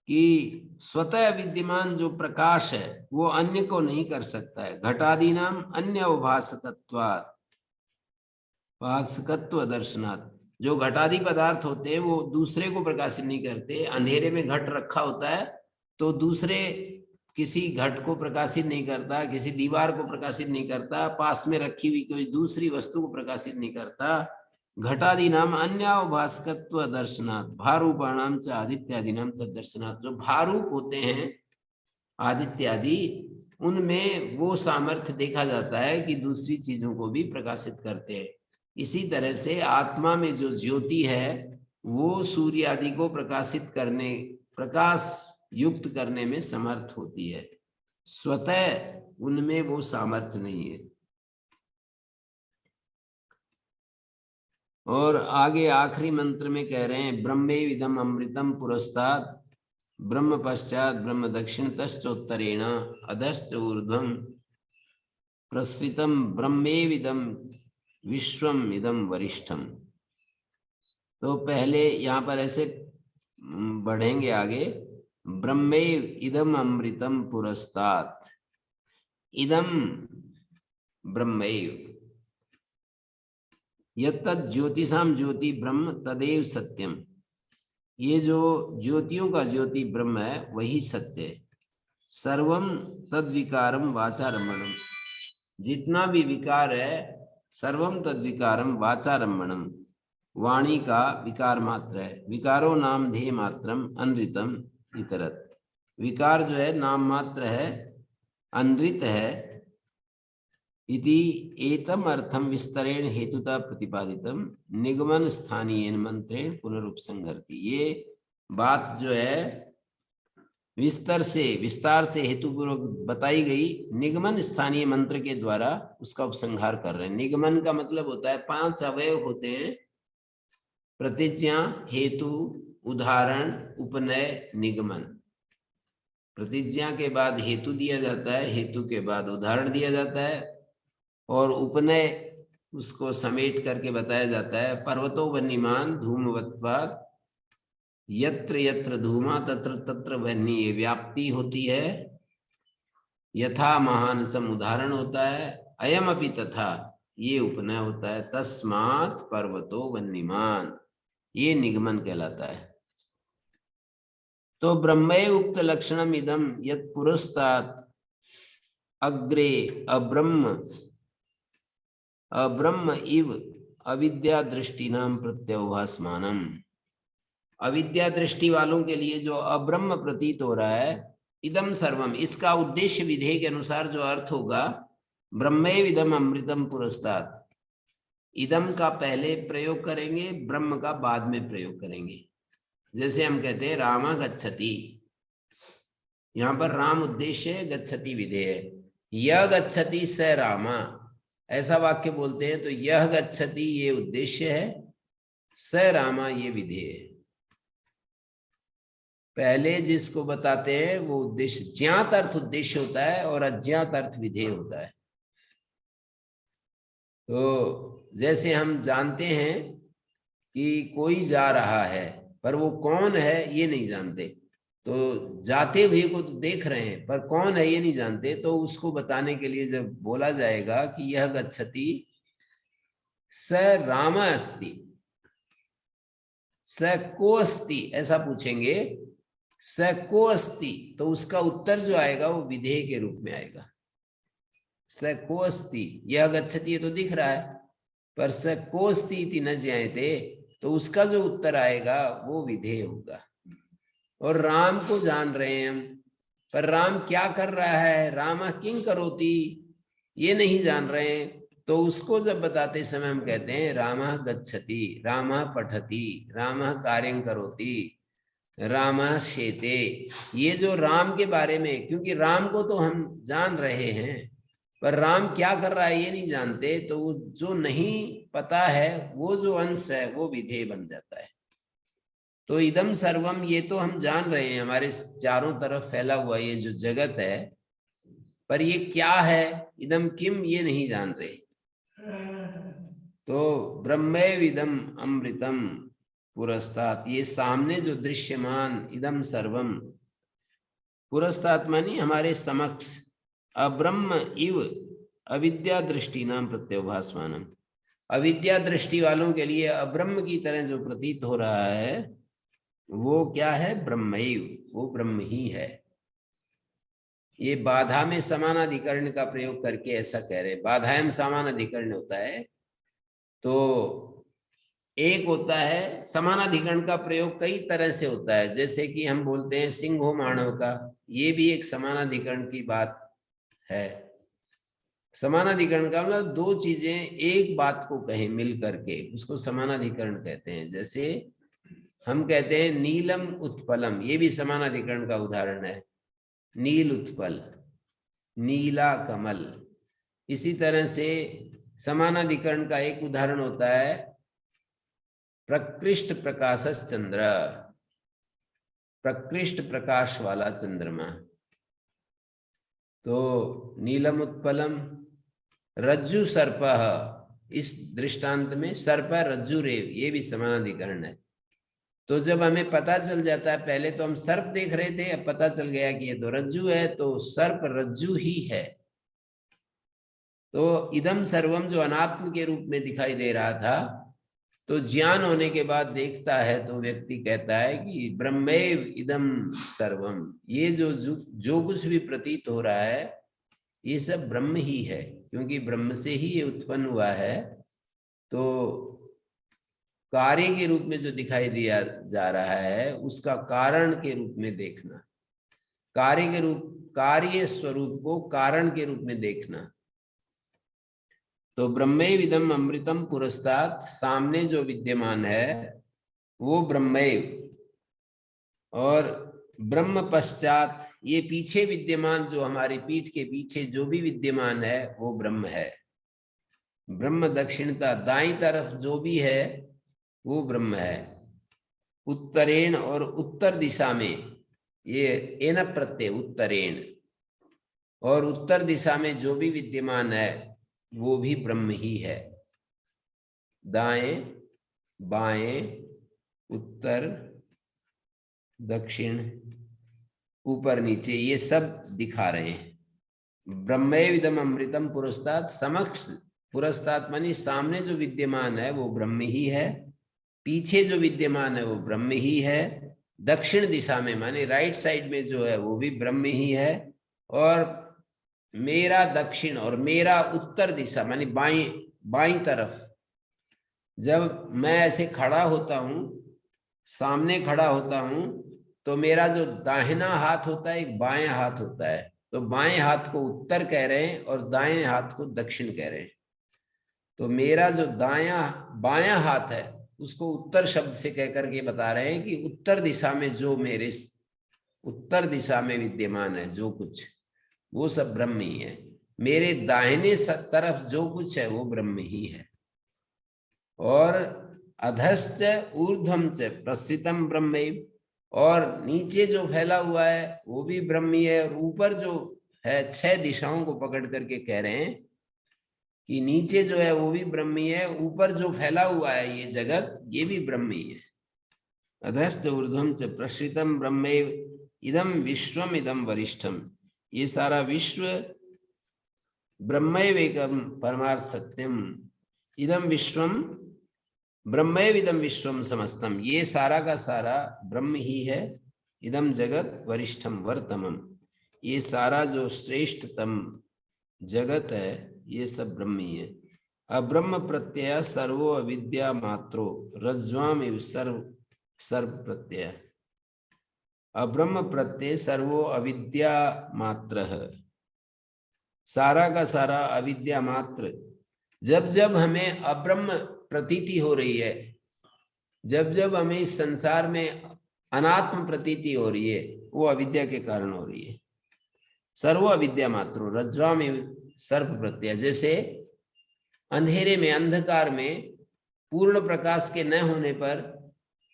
कि स्वतः विद्यमान जो प्रकाश है वो अन्य को नहीं कर सकता है। घटादि नाम अन्य उभासकत्वात्, भासकत्व दर्शनात्, जो घटादि पदार्थ होते हैं वो दूसरे को प्रकाशित नहीं करते। अंधेरे में घट रखा होता है तो दूसरे किसी घट को प्रकाशित नहीं करता, किसी दीवार को प्रकाशित नहीं करता, पास में रखी हुई कोई दूसरी वस्तु को प्रकाशित नहीं करता। घटादि नाम अन्याभास्कत्व दर्शनात् भारूपाणाम च आदित्यादि नाम तद दर्शनात्, जो भारूप होते हैं आदित्यादि उनमें वो सामर्थ्य देखा जाता है कि दूसरी चीजों को भी प्रकाशित करते हैं। इसी तरह से आत्मा में जो ज्योति है वो सूर्य आदि को प्रकाशित करने, प्रकाश युक्त करने में समर्थ होती है, स्वतः उनमें वो सामर्थ्य नहीं है। और आगे आखिरी मंत्र में कह रहे हैं ब्रह्मेविदम अमृतम पुरस्तात् ब्रह्म पश्चात ब्रह्म दक्षिणतश्चोत्तरेण अधश्च ऊर्ध्वं प्रसृतम ब्रह्मेविदं विश्वम इदम वरिष्ठम। तो पहले यहाँ पर ऐसे बढ़ेंगे आगे, ब्रह्मेव इदम अमृतम पुरस्तात्, इदम ब्रह्मेव यत्तद् ज्योतिषाम ज्योति ब्रह्म तदेव सत्यम। ये जो ज्योतियों का ज्योति ब्रह्म है वही सत्य है। सर्वम तद विकारम वाचारम्भणम, जितना भी विकार है सर्वम तद विकारम वाचारम्भणम, वाणी का विकार मात्र है। विकारो नाम ध्येय मात्रम अनृतम इतरत, विकार जो है नाम मात्र है, अनृत है। इति एतम अर्थम विस्तरेण हेतुता प्रतिपादितम निगमन स्थानीय मंत्रेण पुनरुपसंहरति। ये बात जो है विस्तार से हेतुपूर्वक बताई गई निगमन स्थानीय मंत्र के द्वारा उसका उपसंहार कर रहे हैं। निगमन का मतलब होता है 5 अवयव होते हैं, प्रतिज्ञा, हेतु, उदाहरण, उपनय, निगमन। प्रतिज्ञा के बाद हेतु दिया जाता है, हेतु के बाद उदाहरण दिया जाता है, और उपनय उसको समेट करके बताया जाता है। पर्वतो वन्यमान धूमवत्वात्, यत्र यत्र धूमा तत्र तत्र वन्य, ये व्याप्ति होती है। यथा महान सम उदाहरण होता है, अयम अपि तथा ये उपनय होता है। तस्मात् पर्वतो वन्यमान, ये निगमन कहलाता है। तो ब्रह्मे उक्त लक्षणम इदम यत् पुरस्तात् अग्रे अब्रह्म इव अविद्या दृष्टि नाम प्रत्यवभासमानम। अविद्या दृष्टि वालों के लिए जो अब्रह्म प्रतीत हो रहा है, इदम सर्वम, इसका उद्देश्य विधेय के अनुसार जो अर्थ होगा, ब्रह्मेविदम अमृतम पुरस्तात्, इदम का पहले प्रयोग करेंगे, ब्रह्म का बाद में प्रयोग करेंगे। जैसे हम कहते हैं रामा गच्छति, यहाँ पर राम उद्देश्य है, गच्छति विधेय है। यह गच्छति स रामा, ऐसा वाक्य बोलते हैं तो यह गच्छति ये उद्देश्य है, स रामा ये विधेय है। पहले जिसको बताते हैं वो उद्देश्य, ज्ञात अर्थ उद्देश्य होता है और अज्ञात अर्थ विधेय होता है। तो जैसे हम जानते हैं कि कोई जा रहा है पर वो कौन है ये नहीं जानते, तो जाते हुए को तो देख रहे हैं पर कौन है ये नहीं जानते, तो उसको बताने के लिए जब बोला जाएगा कि यह गच्छति स राम अस्ति, स को अस्ति, ऐसा पूछेंगे स को अस्ति, तो उसका उत्तर जो आएगा वो विधेय के रूप में आएगा। स को अस्ति, यह गच्छति ये तो दिख रहा है, पर स को अस्ति इति न ज्ञायते, तो उसका जो उत्तर आएगा वो विधेय होगा। और राम को जान रहे हैं हम, पर राम क्या कर रहा है, राम किं करोति, ये नहीं जान रहे हैं, तो उसको जब बताते समय हम कहते हैं रामः गच्छति, रामः पठति, रामः कार्यं करोति, रामः शेते। ये जो राम के बारे में, क्योंकि राम को तो हम जान रहे हैं पर राम क्या कर रहा है ये नहीं जानते, तो वो जो नहीं पता है वो जो अंश है वो विधेय बन जाता है। तो इदम सर्वम ये तो हम जान रहे हैं, हमारे चारों तरफ फैला हुआ ये जो जगत है, पर ये क्या है, इदम किम ये नहीं जान रहे। तो ब्रह्मेविदम अमृतम पुरस्तात्, ये सामने जो दृश्यमान इदम सर्वम, पुरस्तात् मानी हमारे समक्ष, अब्रह्म इव अविद्या दृष्टि नाम प्रत्यवभासमानम, अविद्या दृष्टि वालों के लिए अब्रह्म की तरह जो प्रतीत हो रहा है वो क्या है, ब्रह्मैव, वो ब्रह्म ही है। ये बाधा में समानाधिकरण का प्रयोग करके ऐसा कह रहे, बाधाएं समानाधिकरण होता है। तो एक होता है समानाधिकरण का प्रयोग कई तरह से होता है, जैसे कि हम बोलते हैं सिंहो मानव का, ये भी एक समानाधिकरण की बात है। समानाधिकरण का मतलब दो चीजें एक बात को कहें मिल करके, उसको समानाधिकरण कहते हैं। जैसे हम कहते हैं नीलम उत्पलम, ये भी समानाधिकरण का उदाहरण है, नील उत्पल, नीला कमल। इसी तरह से समानाधिकरण का एक उदाहरण होता है प्रकृष्ट प्रकाशस चंद्र, प्रकृष्ट प्रकाश वाला चंद्रमा। तो नीलम उत्पलम रज्जु सर्पः, इस दृष्टांत में सर्प रज्जु रेव, ये भी समानाधिकरण है। तो जब हमें पता चल जाता है, पहले तो हम सर्प देख रहे थे, अब पता चल गया कि ये तो रज्जु है, तो सर्प रज्जु ही है। तो इदम सर्वम जो अनात्म के रूप में दिखाई दे रहा था, तो ज्ञान होने के बाद देखता है तो व्यक्ति कहता है कि ब्रह्मैव इदम सर्वम, ये जो कुछ भी प्रतीत हो रहा है ये सब ब्रह्म ही है, क्योंकि ब्रह्म से ही ये उत्पन्न हुआ है। तो कार्य के रूप में जो दिखाई दिया जा रहा है उसका कारण के रूप में देखना, कार्य स्वरूप को कारण के रूप में देखना। तो ब्रह्मैव इदम अमृतम पुरस्तात्, सामने जो विद्यमान है वो ब्रह्मैव, और ब्रह्म पश्चात, ये पीछे विद्यमान, जो हमारी पीठ के पीछे जो भी विद्यमान है वो ब्रह्म है। ब्रह्म दक्षिणता, दाईं तरफ जो भी है वो ब्रह्म है। उत्तरेण, और उत्तर दिशा में, ये एन प्रत्यय उत्तरेण, और उत्तर दिशा में जो भी विद्यमान है वो भी ब्रह्म ही है। दाएं बाएं उत्तर दक्षिण ऊपर नीचे ये सब दिखा रहे हैं। ब्रह्मैविदम अमृतम पुरस्तात्, समक्ष, पुरस्तात् मानी सामने जो विद्यमान है वो ब्रह्म ही है, पीछे जो विद्यमान है वो ब्रह्म ही है, दक्षिण दिशा में माने राइट साइड में जो है वो भी ब्रह्म ही है, और मेरा दक्षिण और मेरा उत्तर दिशा माने बाईं तरफ, जब मैं ऐसे खड़ा होता हूं, सामने खड़ा होता हूं, तो मेरा जो दाहिना हाथ होता है एक बाएं हाथ होता है, तो बाएं हाथ को उत्तर कह रहे हैं और दाएं हाथ को दक्षिण कह रहे हैं। तो मेरा जो बायां हाथ है उसको उत्तर शब्द से कह करके बता रहे हैं कि उत्तर दिशा में जो मेरे उत्तर दिशा में विद्यमान है जो कुछ, वो सब ब्रह्म ही है। मेरे दाहिने तरफ जो कुछ है वो ब्रह्म ही है। और अधश्च ऊर्ध्वम च प्रस्थितम ब्रह्मैव, और नीचे जो फैला हुआ है वो भी ब्रह्म ही है, और ऊपर जो है 6 दिशाओं को पकड़ करके कह रहे हैं कि नीचे जो है वो भी ब्रह्म ही है, ऊपर जो फैला हुआ है ये जगत ये भी ब्रह्म ही है। अधश्च ऊर्ध्वम च प्रसृतम ब्रह्मैव इदम विश्वम इदम वरिष्ठम, ये सारा विश्व ब्रह्मैव एकम परमार्थ सत्यम, इदम विश्वम ब्रह्मैव इदम विश्वम समस्तम, ये सारा का सारा ब्रह्म ही है। इदम जगत वरिष्ठम वर्तमम, ये सारा जो श्रेष्ठतम जगत है ये सब ब्रह्म ही है। अब्रह्म प्रत्यय सर्वो अविद्या मात्रो रज्ज्वाम सर्व प्रत्यय, अब्रह्म प्रत्यय सर्वो अविद्या मात्र है, सारा का सारा अविद्या मात्र। जब जब हमें अब्रह्म प्रतीति हो रही है, जब जब हमें इस संसार में अनात्म प्रतीति हो रही है, वो अविद्या के कारण हो रही है। सर्व अविद्या मात्रो रज्ज्वा में सर्प प्रत्यय, जैसे अंधेरे में, अंधकार में पूर्ण प्रकाश के न होने पर,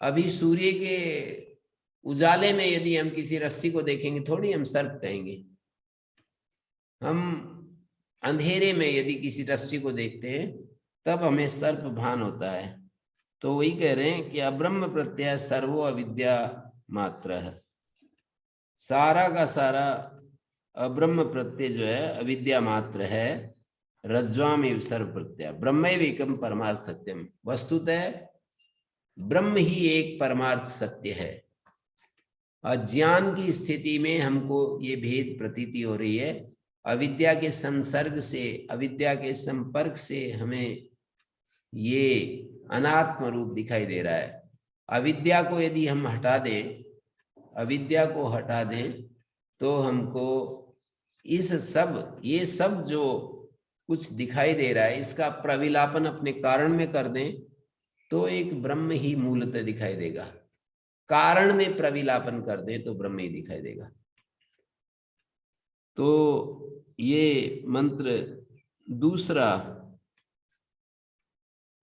अभी सूर्य के उजाले में यदि हम किसी रस्सी को देखेंगे थोड़ी हम सर्प कहेंगे। हम अंधेरे में यदि किसी रस्सी को देखते हैं तब हमें सर्प भान होता है। तो वही कह रहे हैं कि अब्रह्म प्रत्यय सर्वो अविद्या मात्र है, सारा का सारा अब्रह्म प्रत्यय जो है अविद्या मात्र है। रज्ज्वामेव सर्व प्रत्यय ब्रह्मैव एकम परमार्थ सत्यम, वस्तुतः ब्रह्म ही एक परमार्थ सत्य है। अज्ञान की स्थिति में हमको ये भेद प्रतीति हो रही है, अविद्या के संसर्ग से, अविद्या के संपर्क से हमें ये अनात्म रूप दिखाई दे रहा है। अविद्या को यदि हम हटा दें, अविद्या को हटा दें तो हमको इस सब, ये सब जो कुछ दिखाई दे रहा है इसका प्रविलापन अपने कारण में कर दें तो एक ब्रह्म ही मूलतः दिखाई देगा। कारण में प्रविलापन कर दें तो ब्रह्म ही दिखाई देगा। तो ये मंत्र दूसरा,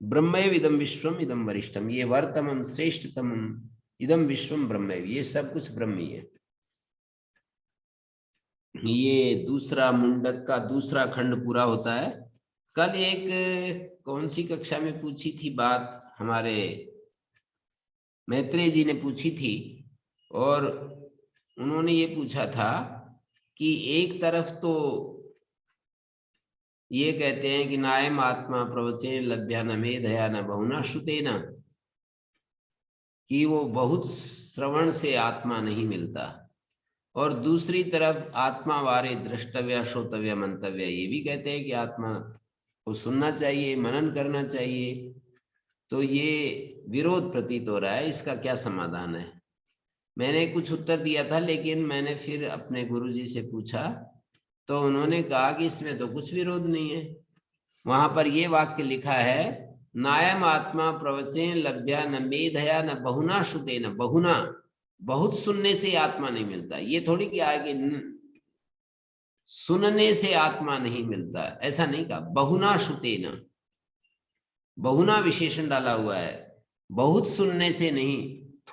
ब्रह्मैव इदम विश्वम इदम वरिष्ठम, ये वर्तमम श्रेष्ठतम, इदम विश्वम ब्रह्म, ये सब कुछ ब्रह्म ही है। ये दूसरा मुंडक का दूसरा खंड पूरा होता है। कल एक कौन सी कक्षा में पूछी थी बात, हमारे मैत्रेय जी ने पूछी थी, और उन्होंने ये पूछा था कि एक तरफ तो ये कहते हैं कि नायम आत्मा प्रवचन लभ्या न मेधया न बहुना श्रुतेन, कि वो बहुत श्रवण से आत्मा नहीं मिलता, और दूसरी तरफ आत्मा वारे द्रष्टव्य श्रोतव्य मंतव्य, ये भी कहते हैं कि आत्मा को सुनना चाहिए, मनन करना चाहिए। तो ये विरोध प्रतीत हो रहा है, इसका क्या समाधान है? मैंने कुछ उत्तर दिया था, लेकिन मैंने फिर अपने गुरुजी से पूछा तो उन्होंने कहा कि इसमें तो कुछ विरोध नहीं है। वहां पर ये वाक्य लिखा है, नायम आत्मा प्रवचन लभ्या न मेधया न बहुना श्रुते न बहुना, बहुत सुनने से आत्मा नहीं मिलता। ये थोड़ी कि आगे सुनने से आत्मा नहीं मिलता, ऐसा नहीं कहा। बहुना श्रुते न, बहुना विशेषण डाला हुआ है, बहुत सुनने से नहीं।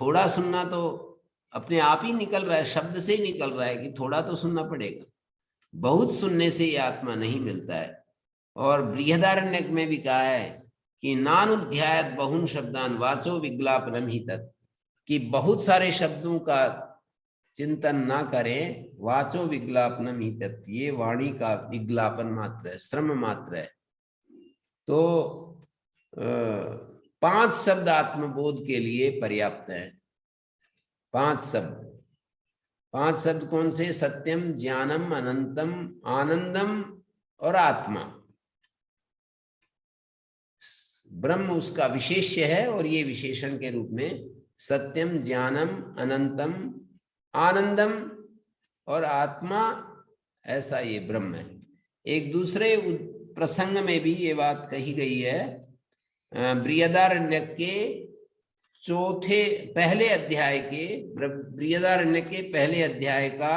थोड़ा सुनना तो अपने आप ही निकल रहा है, शब्द से ही निकल रहा है कि थोड़ा तो सुनना पड़ेगा। बहुत सुनने से ये आत्मा नहीं मिलता है। और बृहदारण्यक में भी कहा है कि नानुध्यायत बहुन शब्दान वाचो विज्ञापनम ही तत्, कि बहुत सारे शब्दों का चिंतन ना करें, वाचो विज्ञापनम ही तत्, ये वाणी का विज्ञापन मात्र है, श्रम मात्र है। तो 5 शब्द आत्मबोध के लिए पर्याप्त है। 5 शब्द, 5 शब्द कौन से? सत्यम, ज्ञानम, अनंतम, आनंदम और आत्मा। ब्रह्म उसका विशेष्य है, और ये विशेषण के रूप में सत्यम, ज्ञानम, अनंतम, आनंदम और आत्मा, ऐसा ये ब्रह्म है। एक दूसरे प्रसंग में भी ये बात कही गई है, बृहदारण्यक के पहले अध्याय के, बृहदारण्यक के पहले अध्याय का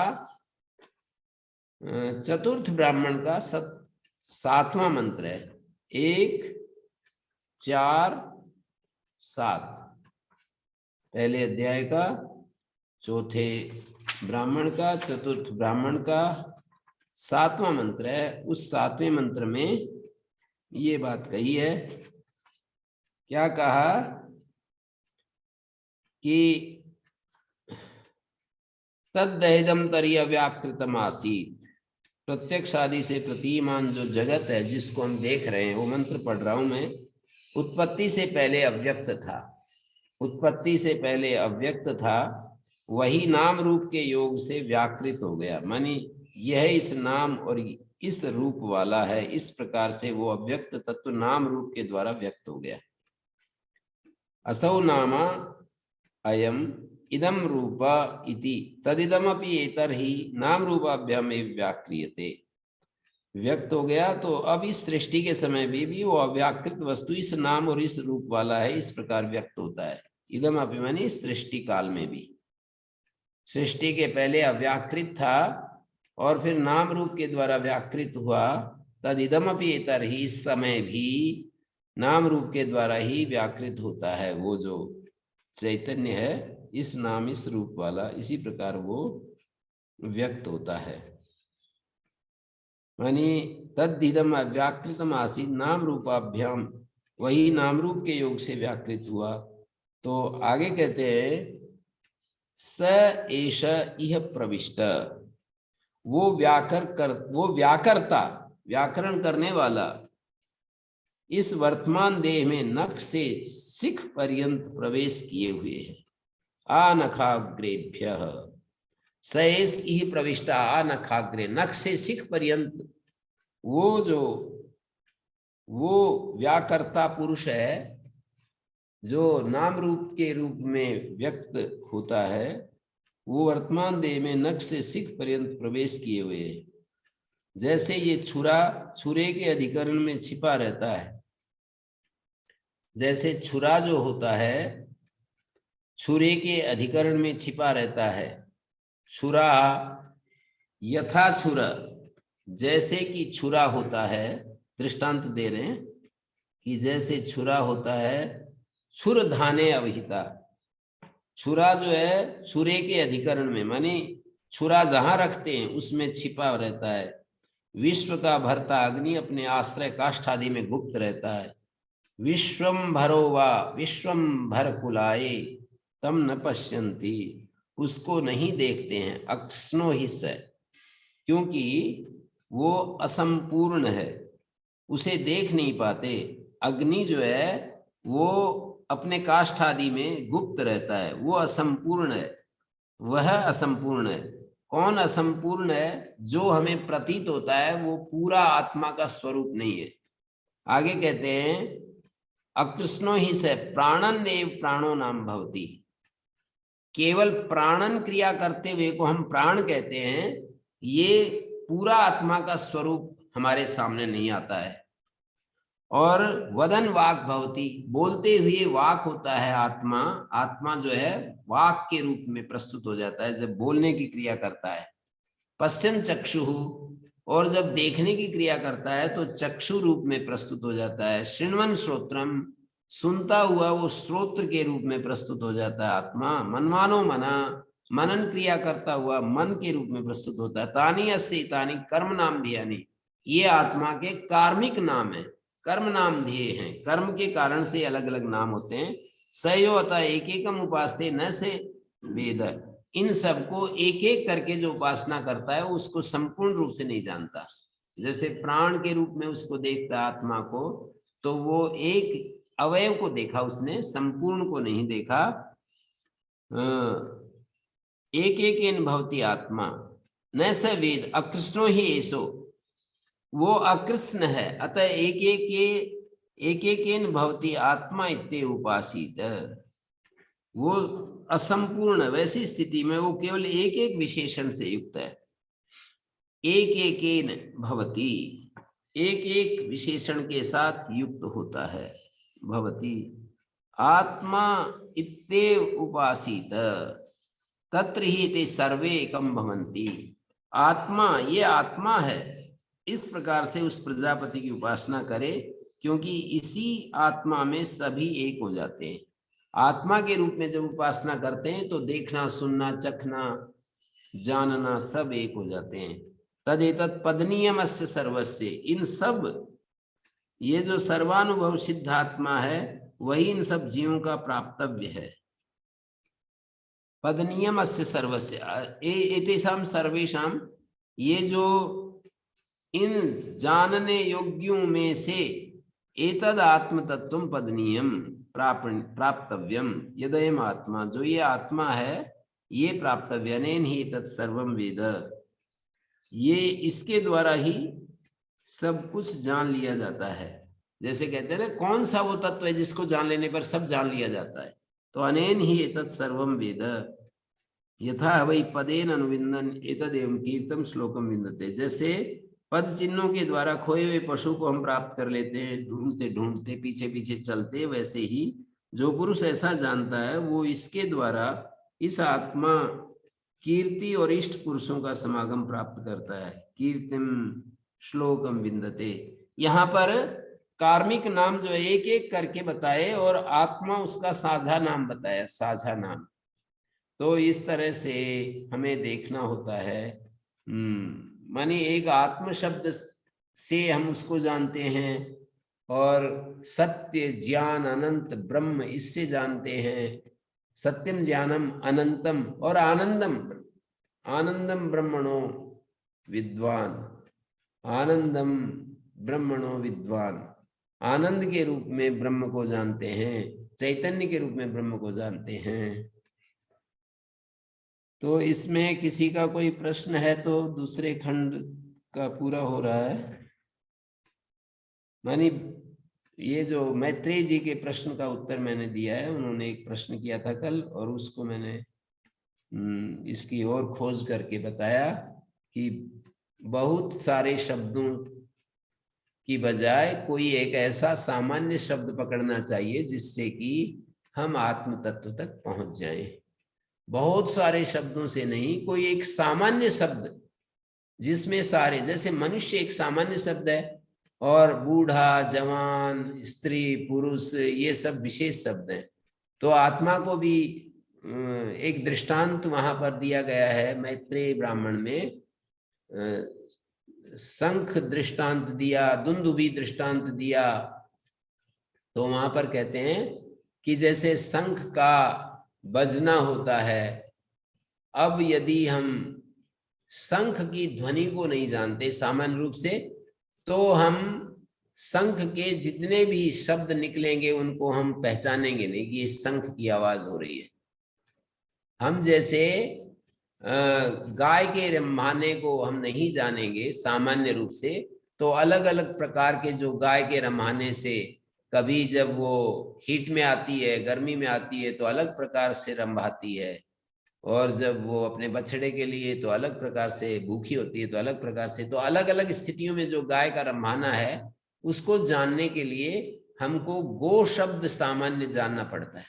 चतुर्थ ब्राह्मण का 7वां मंत्र है। 1, 4, 7, पहले अध्याय का चौथे ब्राह्मण का चतुर्थ ब्राह्मण का 7वां मंत्र है। उस 7वें मंत्र में ये बात कही है, क्या कहा कि तद्दहिदम तरी अव्याकृतम आसीत, प्रत्यक्ष आदि से प्रतीयमान जो जगत है जिसको हम देख रहे हैं, वो मंत्र पढ़ रहा हूं मैं, उत्पत्ति से पहले अव्यक्त था। उत्पत्ति से पहले अव्यक्त था, वही नाम रूप के योग से व्याकृत हो गया, मानी यह इस नाम और इस रूप वाला है। इस प्रकार से वो अव्यक्त तत्व नाम रूप के द्वारा व्यक्त हो गया। असौ नामा अयम इदम रूप इति तदिदमपि एतर ही नाम रूपाभ्याम एव व्याक्रियते, व्यक्त हो गया। तो अब इस सृष्टि के समय भी वो अव्याकृत वस्तु इस नाम और इस रूप वाला है, इस प्रकार व्यक्त होता है। इदम अपि मानी सृष्टि काल में भी, सृष्टि के पहले अव्याकृत था और फिर नाम रूप के द्वारा व्याकृत हुआ। तदिदम अपि एतर ही, इस समय भी नाम रूप के द्वारा ही व्याकृत होता है। वो जो चैतन्य है इस नाम इस रूप वाला, इसी प्रकार वो व्यक्त होता है। मानी तद्दिदम व्याकृतम आसीत नाम रूपाभ्याम, वही नाम रूप के योग से व्याकृत हुआ। तो आगे कहते हैं स एष इह प्रविष्ट, वो व्याकर्ता, व्याकरण करने वाला इस वर्तमान देह में नख से शिख पर्यंत प्रवेश किए हुए है। आनखाग्रेभ्य सैस इह प्रविष्टा, आनखाग्रे, नख से शिख पर्यंत वो व्याकर्ता पुरुष है जो नाम रूप के रूप में व्यक्त होता है, वो वर्तमान देह में नख से शिख पर्यंत प्रवेश किए हुए है। जैसे ये छुरे के अधिकरण में छिपा रहता है, जैसे छुरा जो होता है छुरे के अधिकरण में छिपा रहता है। छुरा यथा छुरा, जैसे कि छुरा होता है, दृष्टांत दे रहे हैं कि जैसे छुरा होता है, छुर धाने अवहिता, छुरा जो है छुरे के अधिकरण में, माने छुरा जहां रखते हैं उसमें छिपा रहता है। विश्व का भरता अग्नि अपने आश्रय काष्ठ आदि में गुप्त रहता है। विश्वम भरो वा विश्वम भर कुलाए तम न पश्यन्ति, उसको नहीं देखते हैं। अक्ष्णो ही स, क्योंकि वो असंपूर्ण है, उसे देख नहीं पाते। अग्नि जो है वो अपने काष्ठ आदि में गुप्त रहता है, वो असंपूर्ण है, वह असंपूर्ण है। कौन असंपूर्ण है? जो हमें प्रतीत होता है वो पूरा आत्मा का स्वरूप नहीं है। आगे कहते हैं अकृष्णो ही से प्राणन एव प्राणो नाम भवति, केवल प्राणन क्रिया करते हुए को हम प्राण कहते हैं। ये पूरा आत्मा का स्वरूप हमारे सामने नहीं आता है। और वदन वाक भवति, बोलते हुए वाक होता है आत्मा। आत्मा जो है वाक के रूप में प्रस्तुत हो जाता है जब बोलने की क्रिया करता है। पश्यन चक्षु, और जब देखने की क्रिया करता है तो चक्षु रूप में प्रस्तुत हो जाता है। शृण्वन श्रोत्रम, सुनता हुआ वो श्रोत्र के रूप में प्रस्तुत हो जाता है आत्मा। मनमानो मना, मनन क्रिया करता हुआ मन के रूप में प्रस्तुत होता है। तानी अस्सी तानी कर्म नाम ध्यानी, ये आत्मा के कार्मिक नाम है, कर्म नाम ध्येय हैं। कर्म के कारण से अलग अलग नाम होते हैं। सयो अतः एक एकम उपासते न से वेद, इन सबको एक एक करके जो उपासना करता है उसको संपूर्ण रूप से नहीं जानता। जैसे प्राण के रूप में उसको देखता है आत्मा को, तो वो एक अवयव को देखा उसने, संपूर्ण को नहीं देखा। एक एक इन भवती आत्मा न स वेद अकृष्णो ही ऐसो, वो अकृष्ण है, अतः एक एक भवती आत्मा इत्ते उपासित, वो असंपूर्ण। वैसी स्थिति में वो केवल एक एक विशेषण से युक्त है। एक एक भवती, एक एक विशेषण के साथ युक्त होता है। भवती आत्मा इत्ते उपासित तत्र ही ते सर्वे एकम भवन्ति, आत्मा ये आत्मा है, इस प्रकार से उस प्रजापति की उपासना करे, क्योंकि इसी आत्मा में सभी एक हो जाते हैं। आत्मा के रूप में जब उपासना करते हैं तो देखना, सुनना, चखना, जानना सब एक हो जाते हैं। तदेतत् पदनीयमस्य सर्वस्य, इन सब, ये जो सर्वानुभव सिद्ध आत्मा है वही इन सब जीवों का प्राप्तव्य है। पदनीयमस्य सर्वस्य एतेषां सर्वेषां, ये जो इन जानने योग्यों में से एतद आत्म तत्व पदनीयम प्राप्तव्यम यदयम आत्मा, जो ये आत्मा है ये प्राप्तव्य, अनेन ही तत्सर्वम वेद, ये इसके द्वारा ही सब कुछ जान लिया जाता है। जैसे कहते हैं ना, कौन सा वो तत्व है जिसको जान लेने पर सब जान लिया जाता है, तो अनेन ही तत्सर्वम वेद यथा वही पदेन अनुविंदन एतदेव कीर्तम श्लोकम विंदते। जैसे पद चिन्हों के द्वारा खोए हुए पशु को हम प्राप्त कर लेते हैं, ढूंढते ढूंढते पीछे पीछे चलते, वैसे ही जो पुरुष ऐसा जानता है वो इसके द्वारा इस आत्मा कीर्ति और इष्ट पुरुषों का समागम प्राप्त करता है। कीर्तिम श्लोकम विंदते, यहाँ पर कार्मिक नाम जो एक एक करके बताए और आत्मा उसका साझा नाम बताया, साझा नाम। तो इस तरह से हमें देखना होता है। माने एक आत्म शब्द से हम उसको जानते हैं, और सत्य ज्ञान अनंत ब्रह्म इससे जानते हैं। सत्यम ज्ञानम अनंतम और आनंदम, आनंदम ब्रह्मणो विद्वान, आनंदम ब्रह्मणो विद्वान, आनंद के रूप में ब्रह्म को जानते हैं, चैतन्य के रूप में ब्रह्म को जानते हैं। तो इसमें किसी का कोई प्रश्न है तो दूसरे खंड का पूरा हो रहा है। मानी ये जो मैत्रेय जी के प्रश्न का उत्तर मैंने दिया है, उन्होंने एक प्रश्न किया था कल, और उसको मैंने इसकी और खोज करके बताया कि बहुत सारे शब्दों की बजाय कोई एक ऐसा सामान्य शब्द पकड़ना चाहिए जिससे कि हम आत्म तत्व तक पहुंच जाएं। बहुत सारे शब्दों से नहीं, कोई एक सामान्य शब्द जिसमें सारे, जैसे मनुष्य एक सामान्य शब्द है, और बूढ़ा, जवान, स्त्री, पुरुष ये सब विशेष शब्द हैं, तो आत्मा को भी एक दृष्टांत वहां पर दिया गया है मैत्रेय ब्राह्मण में, शंख दृष्टांत दिया, दुंदुभी दृष्टांत दिया। तो वहां पर कहते हैं कि जैसे शंख का बजना होता है, अब यदि हम शंख की ध्वनि को नहीं जानते सामान्य रूप से, तो हम शंख के जितने भी शब्द निकलेंगे उनको हम पहचानेंगे नहीं कि ये शंख की आवाज हो रही है। हम जैसे गाय के रम्भाने को हम नहीं जानेंगे सामान्य रूप से, तो अलग अलग प्रकार के जो गाय के रम्भाने से, कभी जब वो हीट में आती है, गर्मी में आती है तो अलग प्रकार से रम्भाती है, और जब वो अपने बछड़े के लिए तो अलग प्रकार से, भूखी होती है तो अलग प्रकार से। तो अलग अलग स्थितियों में जो गाय का रम्भाना है उसको जानने के लिए हमको गो शब्द सामान्य जानना पड़ता है।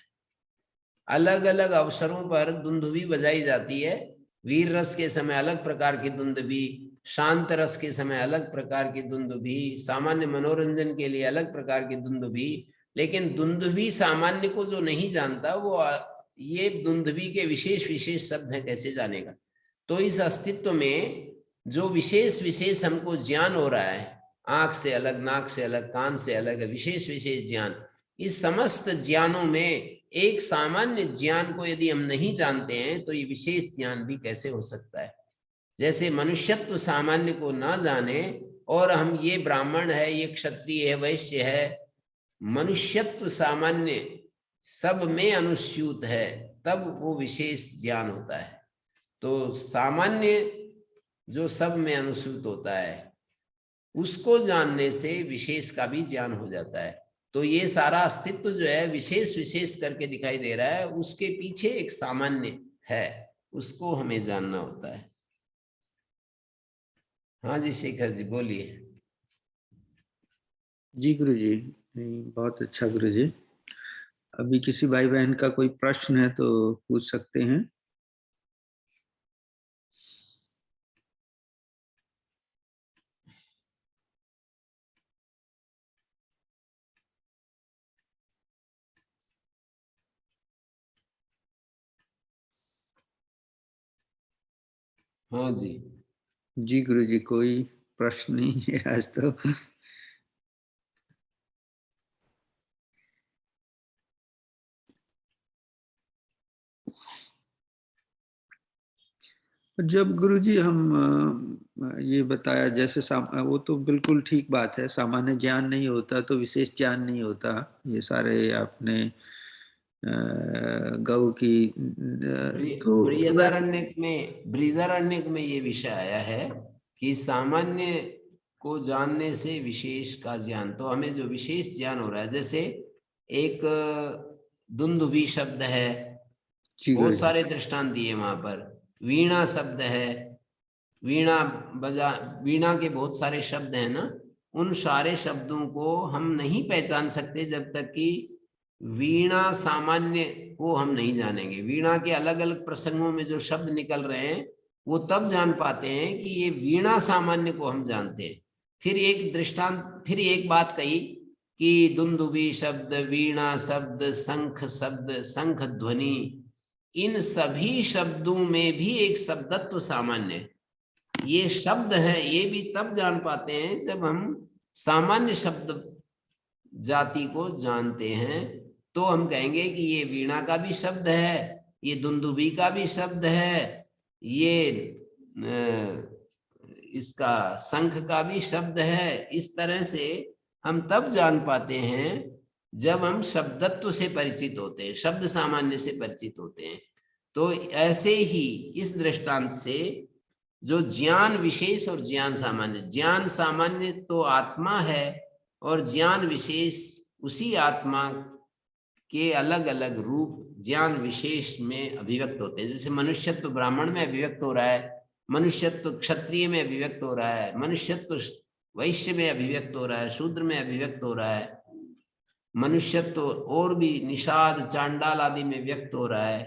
अलग अलग अवसरों पर दुंदुभी बजाई जाती है। वीर रस के समय अलग प्रकार की दुंदुभी, शांत रस के समय अलग प्रकार की दुंदुभी, सामान्य मनोरंजन के लिए अलग प्रकार की दुंदुभी। लेकिन दुंदुभी सामान्य को जो नहीं जानता वो ये दुंदुभी के विशेष विशेष शब्द हैं कैसे जानेगा। तो इस अस्तित्व में जो विशेष विशेष हमको ज्ञान हो रहा है, आंख से अलग, नाक से अलग, कान से अलग, विशेष विशेष ज्ञान, इस समस्त ज्ञानों में एक सामान्य ज्ञान को यदि हम नहीं जानते हैं तो ये विशेष ज्ञान भी कैसे हो सकता है। जैसे मनुष्यत्व सामान्य को ना जाने और हम ये ब्राह्मण है, ये क्षत्रिय है, वैश्य है, मनुष्यत्व सामान्य सब में अनुस्यूत है, तब वो विशेष ज्ञान होता है। तो सामान्य जो सब में अनुस्यूत होता है उसको जानने से विशेष का भी ज्ञान हो जाता है। तो ये सारा अस्तित्व जो है विशेष विशेष करके दिखाई दे रहा है, उसके पीछे एक सामान्य है, उसको हमें जानना होता है। हाँ जी शेखर जी बोलिए। जी गुरु जी, बहुत अच्छा गुरु जी। अभी किसी भाई बहन का कोई प्रश्न है तो पूछ सकते हैं। हाँ जी। जी गुरु जी, कोई प्रश्न नहीं है आज तो। जब गुरु जी हम ये बताया जैसे वो तो बिल्कुल ठीक बात है, सामान्य ज्ञान नहीं होता तो विशेष ज्ञान नहीं होता। ये सारे आपने गौ की तो बृहदारण्यक में ये विषय आया है कि सामान्य को जानने से विशेष का ज्ञान, तो हमें जो विशेष ज्ञान हो रहा है, जैसे एक दुंदुभी शब्द है, बहुत सारे दृष्टांत दिए वहां पर। वीणा शब्द है, वीणा बजा, वीणा के बहुत सारे शब्द हैं ना, उन सारे शब्दों को हम नहीं पहचान सकते जब तक कि वीणा सामान्य को हम नहीं जानेंगे। वीणा के अलग अलग प्रसंगों में जो शब्द निकल रहे हैं वो तब जान पाते हैं कि ये वीणा सामान्य को हम जानते हैं। फिर एक दृष्टांत, फिर एक बात कही कि दुंदुभी शब्द, वीणा शब्द, शंख शब्द, शंख ध्वनि, इन सभी शब्दों में भी एक शब्दत्व सामान्य है। ये शब्द है, ये भी तब जान पाते हैं जब हम सामान्य शब्द जाति को जानते हैं। तो हम कहेंगे कि ये वीणा का भी शब्द है, ये दुंदुभी का भी शब्द है, ये इसका शंख का भी शब्द है। इस तरह से हम तब जान पाते हैं जब हम शब्दत्व से परिचित होते हैं, शब्द सामान्य से परिचित होते हैं। तो ऐसे ही इस दृष्टांत से जो ज्ञान विशेष और ज्ञान सामान्य, ज्ञान सामान्य तो आत्मा है और ज्ञान विशेष उसी आत्मा के अलग अलग रूप ज्ञान विशेष में अभिव्यक्त होते हैं। जैसे मनुष्यत्व ब्राह्मण में अभिव्यक्त हो रहा है, मनुष्यत्व क्षत्रिय में अभिव्यक्त हो रहा है, मनुष्यत्व वैश्य में अभिव्यक्त हो रहा है, शूद्र में अभिव्यक्त हो रहा है, मनुष्यत्व और भी निषाद चांडाल आदि में व्यक्त हो रहा है।